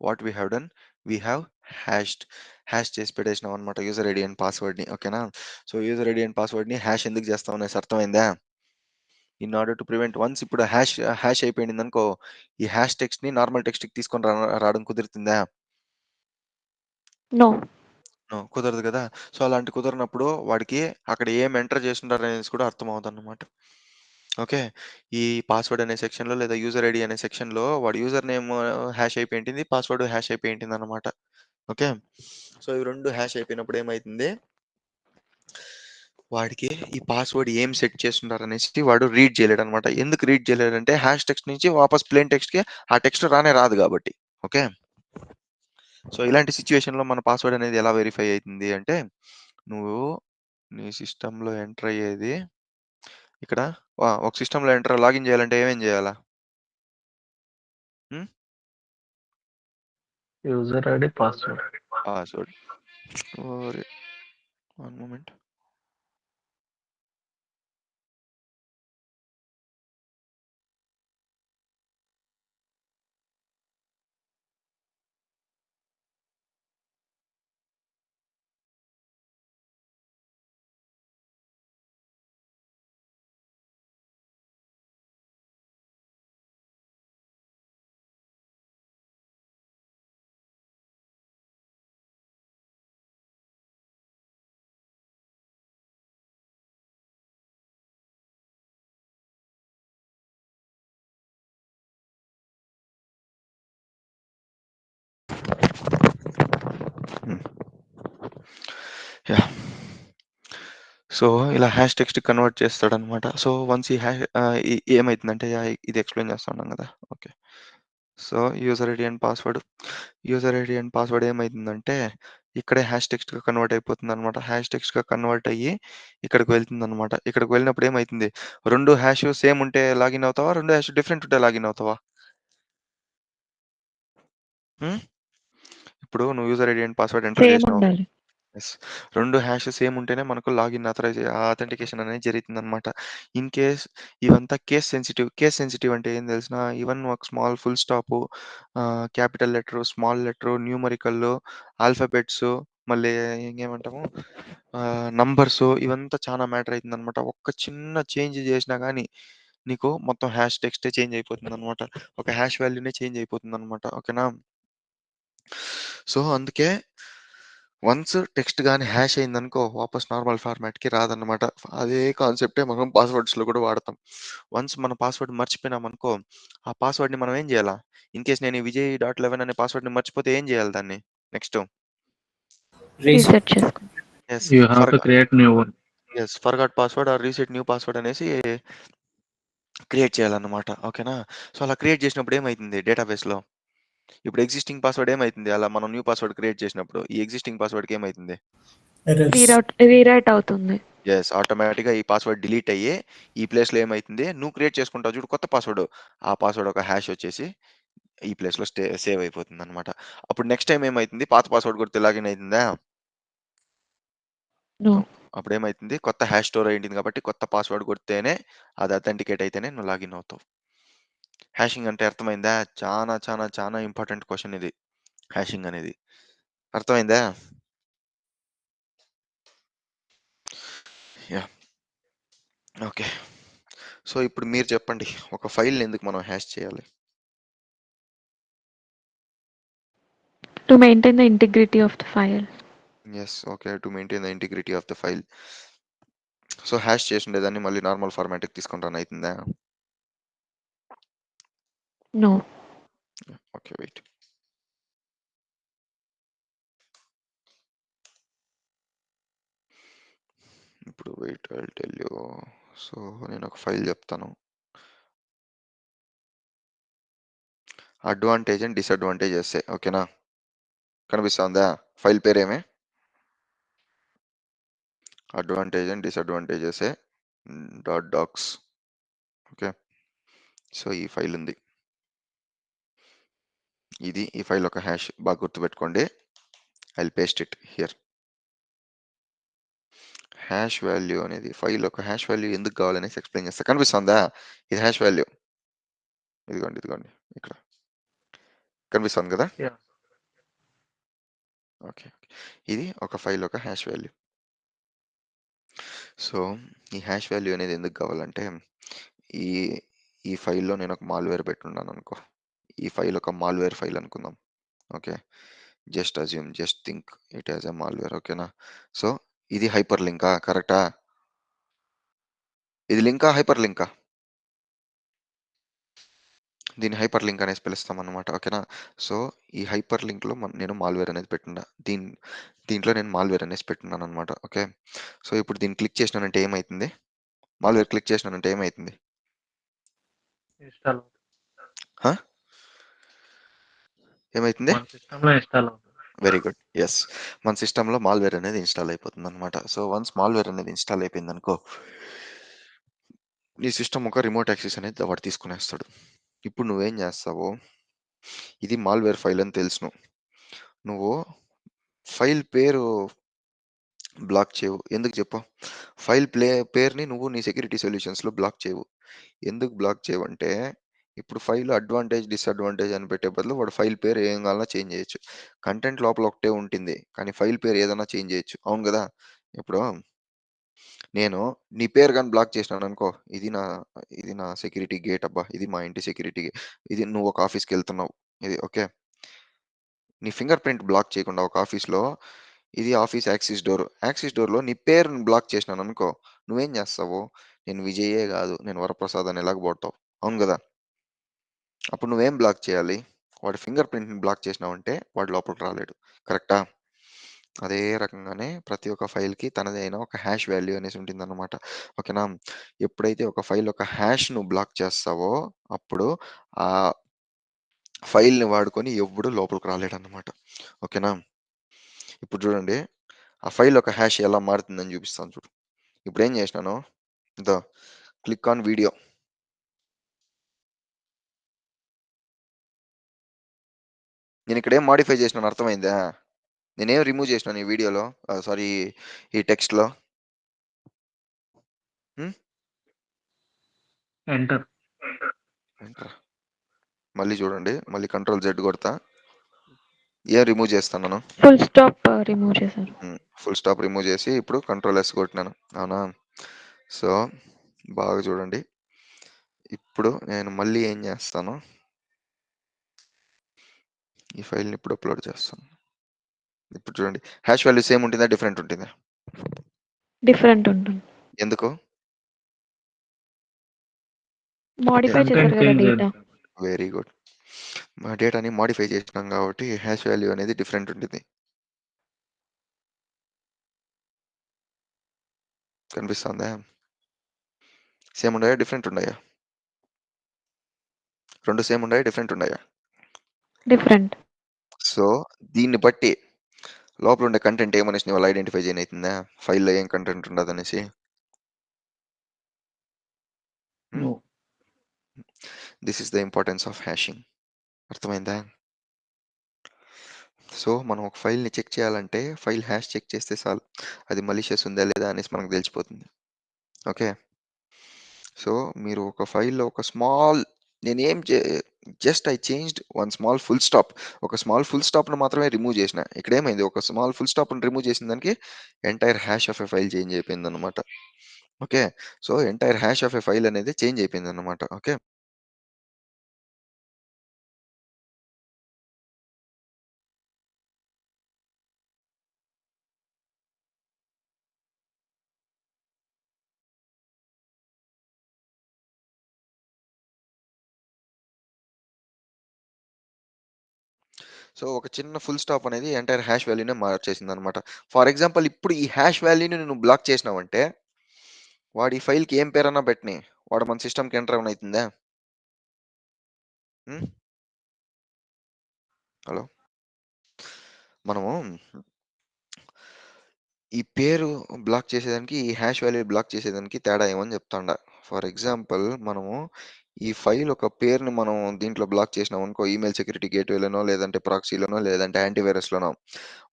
[SPEAKER 1] what we have done, we have hash చేసి పెట్టేసినాం అనమాట యూజర్ ఐడి అండ్ పాస్వర్డ్ని, ఓకేనా? సో యూజర్ ఐడి అండ్ పాస్వర్డ్ని హ్యాష్ ఎందుకు చేస్తాం అనేసి అర్థమైందా? In order to prevent, once ఇప్పుడు హ్యాష్ అయిపోయింది అనుకో, ఈ హ్యాష్ టెక్స్ట్ని నార్మల్ టెక్స్ట్కి తీసుకొని రావడం కుదురుతుందా?
[SPEAKER 4] No.
[SPEAKER 1] కుదరదు కదా. సో అలాంటి కుదరనప్పుడు వాడికి అక్కడ ఏం ఎంటర్ చేస్తుంటారు అనేసి కూడా అర్థం అవుతుంది అనమాట. ఓకే, ఈ పాస్వర్డ్ అనే సెక్షన్లో లేదా యూజర్ ఐడి అనే సెక్షన్లో వాడు యూజర్ నేమ్ హ్యాష్ అయిపోయి ఉంటుంది, పాస్వర్డ్ హ్యాష్ అయిపోయి ఉంటుంది అనమాట. ఓకే, సో ఇవి రెండు హ్యాష్ అయిపోయినప్పుడు ఏమవుతుంది, వాడికి ఈ పాస్వర్డ్ ఏం సెట్ చేస్తుంటారు అనేసి వాడు రీడ్ చేయలేడు అనమాట. ఎందుకు రీడ్ చేయలేడంటే హ్యాష్ టెక్స్ట్ నుంచి వాపస్ ప్లేన్ టెక్స్ట్కి ఆ టెక్స్ట్ రాదు కాబట్టి. ఓకే, సో ఇలాంటి సిచ్యువేషన్లో మన పాస్వర్డ్ అనేది ఎలా వెరిఫై అవుతుంది అంటే, నువ్వు నీ సిస్టంలో ఎంటర్ అయ్యేది ఇక్కడ, ఒక సిస్టంలో లాగిన్ చేయాలంటే ఏమేం చేయాలా?
[SPEAKER 2] User ID, password.
[SPEAKER 1] Password, one moment. Yeah, so ఇలా హ్యాష్ టెక్స్ట్ కన్వర్ట్ చేస్తాడనమాట. సో వన్స్ ఈ హ్యాష్ ఏమవుతుందంటే, ఇది ఎక్స్ప్లెయిన్ చేస్తా ఉన్నాం కదా. Okay, so, user ID and password. User ID and password ఏమైతుందంటే, ఇక్కడే హ్యాష్ టెక్స్ట్‌గా కన్వర్ట్ అయిపోతుందనమాట. హ్యాష్ టెక్స్ట్‌గా కన్వర్ట్ అయ్యి ఇక్కడికి వెళ్తుందనమాట. ఇక్కడికి వెళ్ళినప్పుడు ఏమైతుంది? 2 హ్యాష్ సేమ్ ఉంటే లాగిన్ అవుతావా? 2 హ్యాష్ డిఫరెంట్ ఉంటే లాగిన్ అవుతావా? హ్మ్. ఇప్పుడు నువ్వు user ID and password enter
[SPEAKER 4] same
[SPEAKER 1] చేసినావు.
[SPEAKER 4] ఉండాలి.
[SPEAKER 1] యెస్. 2 హ్యాష్ సేమ్ ఉంటేనే మనకు లాగిన్ ఆథెంటికేషన్ అనేది జరుగుతుందనమాట. ఇన్ కేస్ ఇవంతా కేస్ సెన్సిటివ్ అంటే ఏం తెలిసినా ఈవెన్ ఒక small full stop, capital letter, small letter, న్యూమరికల్లు, ఆల్ఫాబెట్సు, మళ్ళీ ఇంకేమంటాము, నంబర్సు, ఇవంతా చాలా మ్యాటర్ అయితుందనమాట. ఒక్క చిన్న చేంజ్ చేసినా గానీ నీకు మొత్తం హ్యాష్ టెక్స్టే చేంజ్ అయిపోతుందనమాట. ఒక హ్యాష్ వాల్యూనే చేంజ్ అయిపోతుందనమాట. ఓకేనా? సో, అందుకే వన్స్ టెక్స్ట్ గాని హ్యాష్ అయిందనుకో వాపస్ నార్మల్ ఫార్మాట్‌కి రాదన్నమాట. అదే కాన్సెప్టే మనం పాస్వర్డ్స్‌లో కూడా వాడతాం. వన్స్ మన పాస్వర్డ్ మర్చిపోయినామనుకో, ఆ పాస్వర్డ్‌ని మనం ఏం జేయాలా? ఇన్‌కేస్ నేను ఈ విజయ్ డాట్ 11 అనే పాస్వర్డ్‌ని మర్చిపోతే ఏం జేయాలి దాన్ని? Next
[SPEAKER 5] Reset.
[SPEAKER 4] రీసెట్ చేసుకోండి.
[SPEAKER 1] Yes.
[SPEAKER 2] You have to create new one.
[SPEAKER 1] Forgot password or reset new password అనేసి క్రియేట్ చేయాలన్నమాట. ఓకేనా? సో, అలా క్రియేట్ చేసినప్పుడు ఏమైతుంది డేటాబేస్‌లో? ఇప్పుడు ఎగ్జిస్టింగ్ పాస్వర్డ్ ఏమైతుంది? అలా మనం న్యూ పాస్వర్డ్ క్రియేట్ చేసినప్పుడు, ఈ ఎగ్జిస్టింగ్ పాస్వర్డ్‌కి ఏమైతుంది?
[SPEAKER 3] Errors.
[SPEAKER 4] రీరైట్ అవుతుంది.
[SPEAKER 1] యెస్. ఆటోమేటిక్‌గా ఈ పాస్వర్డ్ డిలీట్ అయ్యి, ఈ ప్లేస్‌లో ఏమైతుంది, నువ్వు క్రియేట్ చేసుకుంటావు చూడు కొత్త పాస్వర్డ్. ఆ పాస్వర్డ్ ఒక హ్యాష్ వచ్చేసి ఈ ప్లేస్‌లో సేవ్ అయిపోతుందన్నమాట. అప్పుడు నెక్స్ట్ టైమ్ ఏమైతుంది, పాత పాస్వర్డ్ కొడితే లాగిన్ అయితుందా?
[SPEAKER 4] నో.
[SPEAKER 1] నో. అప్పుడేమైతుంది, కొత్త హ్యాష్ స్టోర్ అయ్యుంటుంది కాబట్టి కొత్త పాస్వర్డ్ కొడితేనే అది అథెంటికేట్ అయితేనే నువ్వు లాగిన్ అవుతావు. హ్యాషింగ్ అంటే అర్థమైందా? చానా ఇంపార్టెంట్ క్వెషన్ ఇది. హ్యాషింగ్ అనేది. అర్థమైందా? యాహ్! ఓకే. సో, ఇప్పుడు మీరు చెప్పండి. ఒక ఫైల్‌ని ఎందుకు మనం హ్యాష్ చేయాలి?
[SPEAKER 4] To maintain the integrity of the file.
[SPEAKER 1] Yes. Okay. To maintain the integrity of the file. So, హ్యాష్ చేసుండేదాన్ని మళ్ళీ నార్మల్ ఫార్మాట్‌కి తీసుకొని రన్ అయితుందా?
[SPEAKER 4] నో.
[SPEAKER 1] ఓకే. వెయిట్. ఇప్పుడు wait I will tell you. So, నేనొక ఫైల్ చెప్తాను. అడ్వాంటేజ్ అండ్ డిసడ్వాంటేజెసే. ఓకేనా? కనిపిస్తాందా? ఫైల్ పేరేమి? అడ్వాంటేజ్ అండ్ డిసడ్వాంటేజెసే డాక్స్. ఓకే. సో, ఈ ఫైల్ ఉంది. ఈ ఫైల్ ఒక హ్యాష్ బాగా గుర్తుపెట్టుకోండి. I will paste it here. Hash value అనేది ఫైల్ ఒక హ్యాష్ వాల్యూ ఎందుకు కావాలనేసి ఎక్స్‌ప్లెయిన్ చేస్తా. కనిపిస్తుందా? ఇది హ్యాష్ వాల్యూ. ఇదిగోండి. ఇక్కడ. కనిపిస్తుంది కదా?
[SPEAKER 2] Yeah.
[SPEAKER 1] ఓకే. ఇది ఒక ఫైల్ ఒక హ్యాష్ వాల్యూ. సో, ఈ హ్యాష్ వాల్యూ అనేది ఎందుకు కావాలంటే, ఈ ఈ ఫైల్‌లో నేను ఒక మాల్‌వేర్ పెట్టున్నాననుకో. ఈ ఫైల్ ఒక మాల్‌వేర్ ఫైల్ అనుకుందాం. Okay. Just think it as a malware. ఓకేనా? సో, ఇది హైపర్ లింకా? కరెక్టా? ఇది లింకా? హైపర్ లింకా? దీన్ని హైపర్ లింక్ అనేసి పిలుస్తామన్నమాట. ఓకేనా? సో, ఈ హైపర్ లింక్‌లో నేను మాల్‌వేర్ అనేది పెట్టున్నా. దీంట్లో నేను మాల్‌వేర్ అనేసి పెట్టున్నానన్నమాట. ఓకే. సో, ఇప్పుడు దీన్ని క్లిక్ చేసినానంటే ఏమైతుంది? మాల్‌వేర్ క్లిక్ చేసినానంటే ఏమైతుంది?
[SPEAKER 2] Install.
[SPEAKER 1] ఆ? ఏమైతుంది?
[SPEAKER 2] మన సిస్టమ్‌లో ఇన్‌స్టాల్ అవుతుంది.
[SPEAKER 1] Very good. యెస్. మన సిస్టమ్‌లో మాల్‌వేర్ అనేది ఇన్‌స్టాల్ అయిపోతుందన్నమాట. సో, వన్స్ మాల్‌వేర్ అనేది ఇన్‌స్టాల్ అయిపోయిందనుకో, నీ సిస్టమ్ ఒక రిమోట్ యాక్సెస్ అనేది వాడు తీసుకునేస్తాడు. ఇప్పుడు నువ్వేం చేస్తావు, ఇది మాల్‌వేర్ ఫైల్ అని తెలుసును. నువ్వు ఫైల్ పేరు బ్లాక్ చేయవు. ఎందుకు చెప్పు? ఫైల్ పేరుని నువ్వు నీ సెక్యూరిటీ సొల్యూషన్స్‌లో బ్లాక్ చేయవు. ఎందుకు బ్లాక్ చేయవంటే, ఇప్పుడు ఫైల్ అడ్వాంటేజ్, డిసడ్వాంటేజ్ అని పెట్టే బదులు వాడు ఫైల్ పేరు ఏం కావాలన్నా చేంజ్ చేయొచ్చు. కంటెంట్ లోపల ఒకటే ఉంటుంది. కానీ ఫైల్ పేరు ఏదైనా చేంజ్ చేయొచ్చు. అవును గదా! ఇప్పుడు నేను నీ పేరు గాని బ్లాక్ చేసినాననుకో, ఇది నా సెక్యూరిటీ గేట్ అబ్బా! ఇది మా ఇంటి సెక్యూరిటీ ఇది నువ్వు ఒక ఆఫీస్‌కెళ్తున్నావు. ఇది ఓకే. నీ ఫింగర్ ప్రింట్ బ్లాక్ చేయకుండా ఒక ఆఫీస్‌లో ఇది ఆఫీస్ యాక్సెస్ డోర్. యాక్సెస్ డోర్‌లో నీ పేరుని బ్లాక్ చేసినాననుకో, నువ్వేం చేస్తావు? నేను విజయ్యే గాదు, నేను వరప్రసాద్ అని ఎలాగ పోతావు. అవును గదా! అప్పుడు నువ్వేం బ్లాక్ చేయాలి? వాడి ఫింగర్ ప్రింట్‌ని బ్లాక్ చేసినావంటే వాడు లోపలికి రాలేడు. కరెక్టా? అదే రకంగానే ప్రతి ఒక్క ఫైల్‌కి తనదే అయిన ఒక హ్యాష్ వాల్యూ అనేసి ఉంటుందన్నమాట. ఓకేనా? ఎప్పుడైతే ఒక ఫైల్ ఒక హ్యాష్ నువ్వు బ్లాక్ చేస్తావో, అప్పుడు ఆహ్ ఫైల్‌ని వాడుకొని ఎవ్వడు లోపలికి రాలేడన్నమాట. ఓకేనా? ఇప్పుడు చూడండి. ఆ ఫైల్ ఒక హ్యాష్ ఎలా మారుతుందని చూపిస్తాను చూడు. ఇప్పుడేం చేసినాను, ఇదో క్లిక్ ఆన్ వీడియో. నేనిక్కడ ఏం మోడిఫై చేసినానో అర్థమైందా? నేనేం రిమూవ్ చేసినాను ఈ వీడియోలో, సారీ, ఈ టెక్స్ట్‌లో? హ్మ్.
[SPEAKER 2] ఎంటర్.
[SPEAKER 1] ఏంట్రా? మళ్ళీ చూడండి. మళ్ళీ కంట్రోల్ జెడ్ కొడతా. ఏం రిమూవ్ చేస్తున్నాను?
[SPEAKER 4] ఫుల్ స్టాప్ రిమూవ్ చేశారు.
[SPEAKER 1] ఫుల్ స్టాప్ రిమూవ్ చేసి ఇప్పుడు కంట్రోల్ ఎస్ కొట్టినాను. అవునా? సో, బాగా చూడండి. ఇప్పుడు నేను మళ్ళీ ఏం చేస్తాను, ఈ ఫైల్‌ని ఇప్పుడు అప్‌లోడ్ చేస్తాను. ఇప్పుడు చూడండి. హ్యాష్ వాల్యూ సేమ్ ఉంటుందా? డిఫరెంట్ ఉంటుందా?
[SPEAKER 4] డిఫరెంట్ ఉంటుంది.
[SPEAKER 1] ఎందుకు?
[SPEAKER 4] మోడిఫై చేశారు
[SPEAKER 2] కంటెంట్
[SPEAKER 4] కదా
[SPEAKER 2] చేంజ్
[SPEAKER 4] డేటా.
[SPEAKER 2] అయింది.
[SPEAKER 1] Very good. మా డేటాని మోడిఫై చేసినాం కాబట్టి హ్యాష్ వాల్యూ అనేది డిఫరెంట్ ఉంటుంది. కనిపిస్తుందా? సేమ్ ఉన్నాయా? డిఫరెంట్ ఉన్నాయా? 2 సేమ్ ఉన్నాయా? డిఫరెంట్ ఉన్నాయా?
[SPEAKER 4] డిఫరెంట్.
[SPEAKER 1] సో, దీన్ని బట్టి లోపల ఉండే కంటెంట్ ఏమనేసి నీ వల్ల ఐడెంటిఫై చేయనైతుందా? ఫైల్‌లో ఏం కంటెంట్ ఉండదనేసి. Hmm.
[SPEAKER 2] No.
[SPEAKER 1] This is the importance of hashing. అర్థమైందా? సో, మనం ఒక ఫైల్‌ని చెక్ చేయాలంటే ఫైల్ హ్యాష్ చెక్ చేస్తే చాలు. అది మలిషియస్ ఉందా లేదా అనేసి మనకు తెలిసిపోతుంది. ఓకే. సో, మీరు ఒక ఫైల్‌లో ఒక స్మాల్ నేనేం చే just I changed one small full stop. ఒక స్మాల్ ఫుల్ స్టాప్‌ని మాత్రమే రిమూవ్ చేసినా. ఇక్కడేమైంది, ఒక స్మాల్ ఫుల్ స్టాప్‌ని రిమూవ్ చేసిన దానికి entire hash of a file change అయిపోయిందన్నమాట. Okay. So, entire hash of a file అనేది చేంజ్ అయిపోయిందన్నమాట. ఓకే. సో, ఒక చిన్న ఫుల్ స్టాప్ అనేది ఎంటైర్ హ్యాష్ వాల్యూనే మార్చేసిందన్నమాట. ఫర్ ఎగ్జాంపుల్ ఇప్పుడు ఈ హ్యాష్ వాల్యూని నువ్వు బ్లాక్ చేసినావంటే, వాడు ఈ ఫైల్‌కి ఏం పేరన్నా పెట్టని, వాడు మన సిస్టమ్‌కి ఎంటర్ అవ్వన అయితుందా? హ్మ్. హలో! మనము ఈ పేరు బ్లాక్ చేసేదానికి, ఈ హ్యాష్ వాల్యూ బ్లాక్ చేసేదానికి తేడా ఏమని చెప్తాండా. ఫర్ ఎగ్జాంపుల్ మనము ఈ ఫైల్ ఒక పేరుని మనం దీంట్లో బ్లాక్ చేసినామనుకో, ఈమెయిల్ సెక్యూరిటీ గేట్‌వేలోనో, లేదంటే ప్రాక్సీలోనో, లేదంటే యాంటీవైరస్‌లోనో,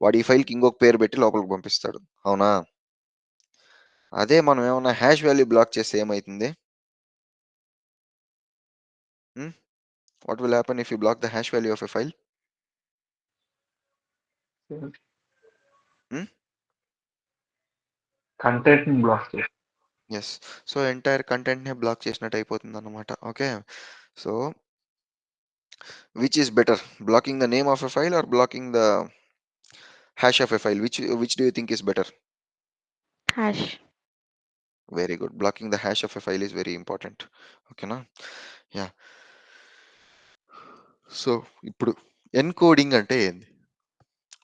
[SPEAKER 1] వాడు ఈ ఫైల్‌కి ఇంకొక పేరు పెట్టి లోపలికి పంపిస్తాడు. అవునా? అదే మనం ఏమన్నా హ్యాష్ వాల్యూ బ్లాక్ చేస్తే ఏమైతుంది? Hmm. What will happen if you block the hash value of a file? Hmm.
[SPEAKER 2] కంటెంట్‌ని బ్లాక్ చేసి.
[SPEAKER 1] యెస్. సో, ఎంటైర్ కంటెంట్‌నే బ్లాక్ చేసినట్టు అయిపోతుందన్నమాట. Okay. So, which is better? Blocking the name of a file or blocking the hash of a file? Which do you think is better?
[SPEAKER 4] Hash.
[SPEAKER 1] Very good. Blocking the hash of a file is very important. Okay na? Yeah. So, ఇప్పుడు encoding అంటే ఏంది?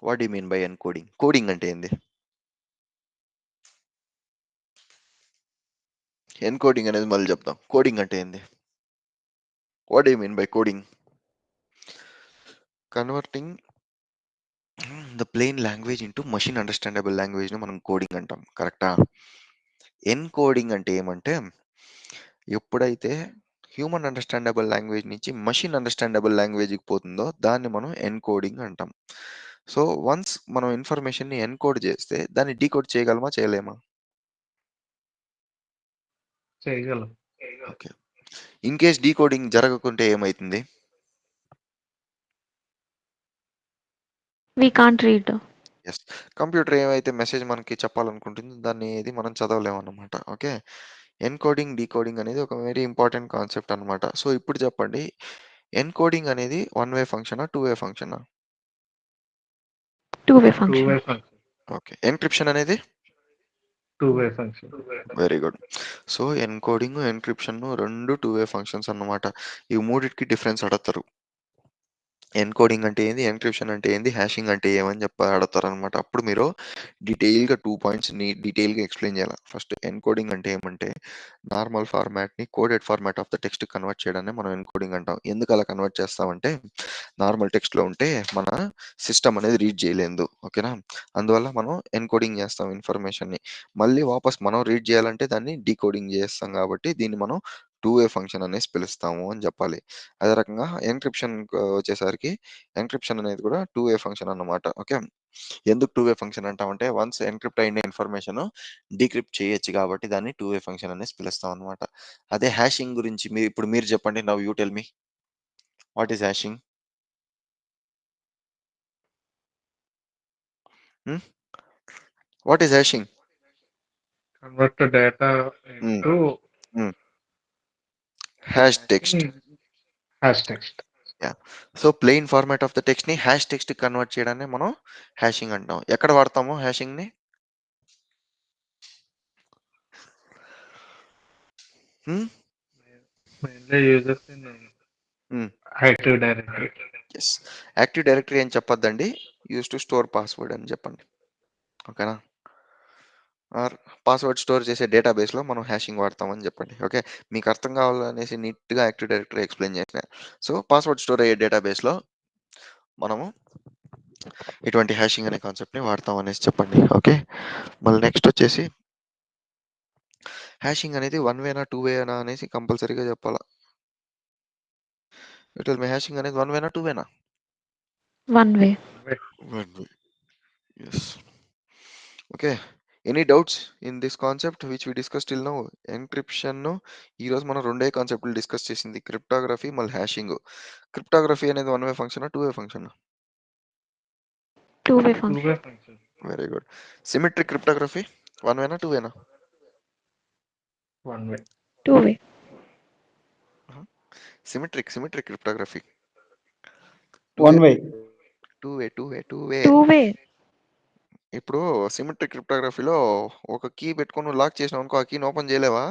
[SPEAKER 1] What do you mean by encoding? Coding అంటే ఏంది? Encoding అనేది మళ్ళీ చెప్దాం. Coding అంటే ఏంది? What do you mean by coding? Converting the plain language into machine understandable లాంగ్వేజ్‌ని మనం కోడింగ్ అంటాం. కరెక్టా? ఎన్‌కోడింగ్ అంటే ఏమంటే, ఎప్పుడైతే హ్యూమన్ అండర్‌స్టాండబుల్ లాంగ్వేజ్ నుంచి మెషిన్ అండర్‌స్టాండబుల్ లాంగ్వేజ్‌కి పోతుందో దాన్ని మనం ఎన్‌కోడింగ్ అంటాం. సో, వన్స్ మనం ఇన్ఫర్మేషన్‌ని ఎన్‌కోడ్ చేస్తే దాన్ని డీకోడ్ చేయగలమా? చేయలేమా?
[SPEAKER 2] చేయగలం.
[SPEAKER 1] ఓకే. ఇన్ కేస్ డీకోడింగ్ జరగకుంటే ఏమైతుంది?
[SPEAKER 4] We can't read.
[SPEAKER 1] Yes. Computer ఏమైతే మెసేజ్ మనకి చెప్పాలనుకుంటుందో దాన్ని ఏది మనం చదవలేమన్నమాట. ఓకే. ఎన్‌కోడింగ్, డీకోడింగ్ అనేది ఒక వెరీ ఇంపార్టెంట్ కాన్సెప్ట్ అన్నమాట. సో, ఇప్పుడు చెప్పండి, ఎన్‌కోడింగ్ అనేది వన్ వే ఫంక్షనా? టూ వే ఫంక్షనా?
[SPEAKER 4] Two way
[SPEAKER 2] two
[SPEAKER 4] function.
[SPEAKER 2] Way function.
[SPEAKER 1] Okay. Encryption అనేది?
[SPEAKER 2] Two way function.
[SPEAKER 1] Very good. So, encoding, encryption 2 two way functions అన్నమాట. ఈ మూడిటికి డిఫరెన్స్ అడగతారు. ఎన్‌కోడింగ్ అంటే ఏంది? ఎన్‌క్రిప్షన్ అంటే ఏంది? హ్యాషింగ్ అంటే ఏమని అడుగుతారనమాట. అప్పుడు మీరు డీటెయిల్‌గా 2 పాయింట్స్‌ని డీటెయిల్‌గా ఎక్స్‌ప్లెయిన్ చేయాల. ఫస్ట్ ఎన్‌కోడింగ్ అంటే ఏమంటే నార్మల్ ఫార్మాట్‌ని coded format of the text convert చేయడాన్నే మనం ఎన్‌కోడింగ్ అంటాం. ఎందుకు అలా కన్వర్ట్ చేస్తామంటే నార్మల్ టెక్స్ట్‌లో ఉంటే మన సిస్టమ్ అనేది రీడ్ చేయలేదు. ఓకేనా? అందువల్ల మనం ఎన్‌కోడింగ్ చేస్తాం ఇన్ఫర్మేషన్‌ని. మళ్ళీ వాపస్ మనం రీడ్ చేయాలంటే దాన్ని డీకోడింగ్ చేస్తాం కాబట్టి దీన్ని మనం 2 వే ఫంక్షన్ అనేసి పిలుస్తాము అని చెప్పాలి. అదే రకంగా ఎన్‌క్రిప్షన్‌కి వచ్చేసరికి ఎన్‌క్రిప్షన్ అనేది కూడా 2 వే ఫంక్షన్ అన్నమాట. ఓకే. ఎందుకు 2 వే ఫంక్షన్ అంటామంటే వన్స్ ఎన్‌క్రిప్ట్ అయిన ఇన్ఫర్మేషన్ డీక్రిప్ట్ చేయొచ్చు కాబట్టి దాన్ని 2 వే ఫంక్షన్ అనేసి పిలుస్తాం అన్నమాట. అదే హ్యాషింగ్ గురించి ఇప్పుడు మీరు చెప్పండి. Now you tell me what is hashing? Hmm. What is hashing?
[SPEAKER 2] Convert the data
[SPEAKER 1] hmm.
[SPEAKER 2] into
[SPEAKER 1] hmm. Hash text.
[SPEAKER 2] hash text.
[SPEAKER 1] Yeah! So, plain format of the టెక్స్ట్‌ని హ్యాష్ టెక్స్ట్‌కి కన్వర్ట్ చేయడాన్నే మనం హ్యాషింగ్ అంటాం. ఎక్కడ వాడతాము హ్యాషింగ్‌ని? హ్మ్.
[SPEAKER 2] Mainly uses in
[SPEAKER 1] హ్మ్.
[SPEAKER 2] Active Directory.
[SPEAKER 1] Yes. Active directory అని చెప్పొద్దండి. యూజ్ టు స్టోర్ పాస్‌వర్డ్ అని చెప్పండి. ఓకేనా? ఆర్ పాస్‌వర్డ్ స్టోర్ చేసే డేటాబేస్‌లో మనం హ్యాషింగ్ వాడతామని చెప్పండి. ఓకే. మీకు అర్థం కావాలనేసి నీట్‌గా యాక్టివ్ డైరెక్టరీ ఎక్స్‌ప్లెయిన్ చేసిన. సో, పాస్‌వర్డ్ స్టోర్ అయ్యే డేటాబేస్‌లో మనము ఇటువంటి హ్యాషింగ్ అనే కాన్సెప్ట్‌ని వాడతాం అనేసి చెప్పండి. ఓకే. మళ్ళీ నెక్స్ట్ వచ్చేసి హ్యాషింగ్ అనేది వన్ వేనా? 2 వేనా? అనేసి కంపల్సరీగా చెప్పాల. యూ టెల్ మీ హ్యాషింగ్ అనేది వన్ వేనా? 2 వేనా?
[SPEAKER 4] 1 way.
[SPEAKER 1] One way. Yes. Okay. Any doubts in this concept which we discussed till now? Encryption ఈరోజు మనం రెండే కాన్సెప్ట్‌లు డిస్కస్ చేసింది. క్రిప్టోగ్రఫీ మళ్ళీ హ్యాషింగ్. క్రిప్టోగ్రఫీ అనేది వన్ వే ఫంక్షనా? 2 వే ఫంక్షనా?
[SPEAKER 4] 2 way
[SPEAKER 2] 2
[SPEAKER 4] function.
[SPEAKER 2] way function.
[SPEAKER 1] Very good. Symmetric cryptography one వేనా? 2 వేనా?
[SPEAKER 2] 1 way.
[SPEAKER 4] 2 way.
[SPEAKER 1] Symmetric cryptography.
[SPEAKER 5] 1 way.
[SPEAKER 1] 2 వే.
[SPEAKER 4] 2 way.
[SPEAKER 1] ఇప్పుడు సిమెట్రిక్ క్రిప్టోగ్రఫీలో ఒక కీ పెట్టుకొని నువ్వు లాక్ చేసినావనుకో ఆ కీని ఓపెన్ చేయలేవా?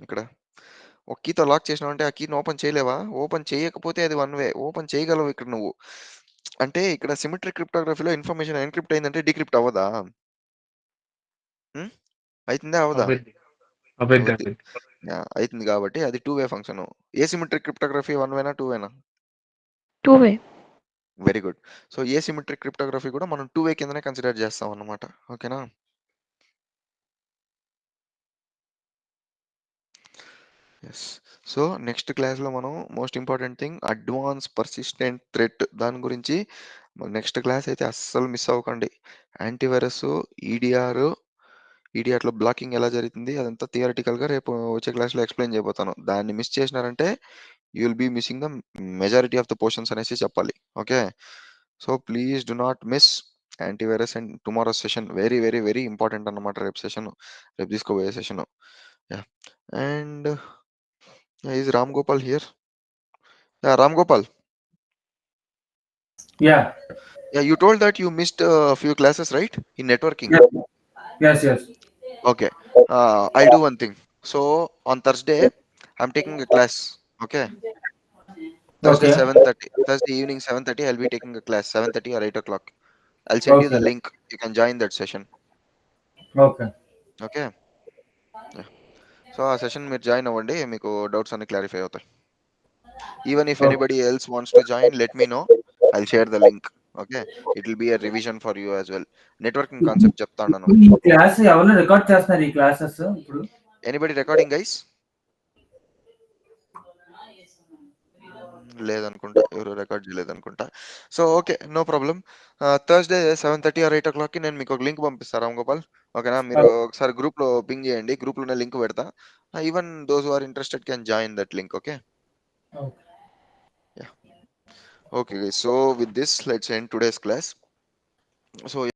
[SPEAKER 1] ఇక్కడ ఒక కీతో లాక్ చేసినావంటే ఆ కీని ఓపెన్ చేయలేవా? ఓపెన్ చేయకపోతే అది వన్ వే. ఓపెన్ చేయగలవు ఇక్కడ నువ్వు. అంటే ఇక్కడ సిమెట్రిక్ క్రిప్టోగ్రఫీలో ఇన్ఫర్మేషన్ ఎన్‌క్రిప్ట్ అయిందంటే డీక్రిప్ట్ అవ్వదా? హ్మ్. అయితుందా? అవ్వదా?
[SPEAKER 2] Abid. Abid.
[SPEAKER 1] అవుద్ది.
[SPEAKER 2] Abid.
[SPEAKER 1] యాహ్! అయితుంది కాబట్టి అది 2 way function. Asymmetric cryptography one వేనా? 2 వేనా?
[SPEAKER 4] 2 way.
[SPEAKER 1] Very good. So, asymmetric cryptography కూడా మనం 2 వే కిందనే కన్సిడర్ చేస్తాం అన్నమాట. ఓకేనా? యెస్. సో, నెక్స్ట్ క్లాస్‌లో మనం most important thing advance persistent threat దాని గురించి నెక్స్ట్ క్లాస్ అయితే అస్సలు మిస్ అవ్వకండి. యాంటీవైరస్, ఈడీఆర్, ఈడీఆర్‌లో బ్లాకింగ్ ఎలా జరుగుతుంది అదంతా థియరిటికల్‌గా రేపు వచ్చే క్లాస్‌లో ఎక్స్‌ప్లెయిన్ చేయబోతాను. దాన్ని మిస్ చేసినారంటే you will be missing the majority of the portions అనేసి చెప్పాలి. Okay. So, please do not miss antivirus and tomorrow's session very, very, very important అన్నమాట రేపు సెషను. రేపు తీసుకోబోయే session. Yeah! And is Ram Gopal here? Yeah! Ram Gopal.
[SPEAKER 5] Yeah.
[SPEAKER 1] Yeah, you told that you missed a few classes, right? In networking.
[SPEAKER 5] Yes. Yes. Yes.
[SPEAKER 1] Okay. I'll do one thing. So on Thursday, I'm taking a class. Okay. Thursday
[SPEAKER 5] Okay.
[SPEAKER 1] 7:30. Thursday evening 7:30. I'll be taking a class 7:30 or 8 o'clock. I'll send you the
[SPEAKER 5] Okay.
[SPEAKER 1] link. You can join that session.
[SPEAKER 5] Okay.
[SPEAKER 1] Okay. Yeah. So ఆ session మీరు join అవ్వండి. మీకు doubts అన్ని clarify అవుతాయి. Even if
[SPEAKER 5] Okay.
[SPEAKER 1] anybody else wants to join, let me know. I'll share the link. Okay. It will be a revision for you as well. Networking concept చెప్తాను.
[SPEAKER 5] ఈ class ఎవరు record చేస్తున్నారు ఈ classes ఇప్పుడు?
[SPEAKER 1] Anybody recording, guys? లేదనుకుంటా. ఎవరు record చేయలేదనుకుంటా. So, okay. No problem. Thursday 7:30 or 8:00కి నేను మీకు ఒక లింక్ పంపిస్తా రామ్ గోపాల్. ఓకేనా? మీరు ఒకసారి గ్రూప్‌లో పింగ్ చేయండి. గ్రూప్‌లోనే లింక్ పెడతా. Even those who are interested can join that link. Okay.
[SPEAKER 5] Okay.
[SPEAKER 1] Yeah! Okay. So, with this let's end today's class. So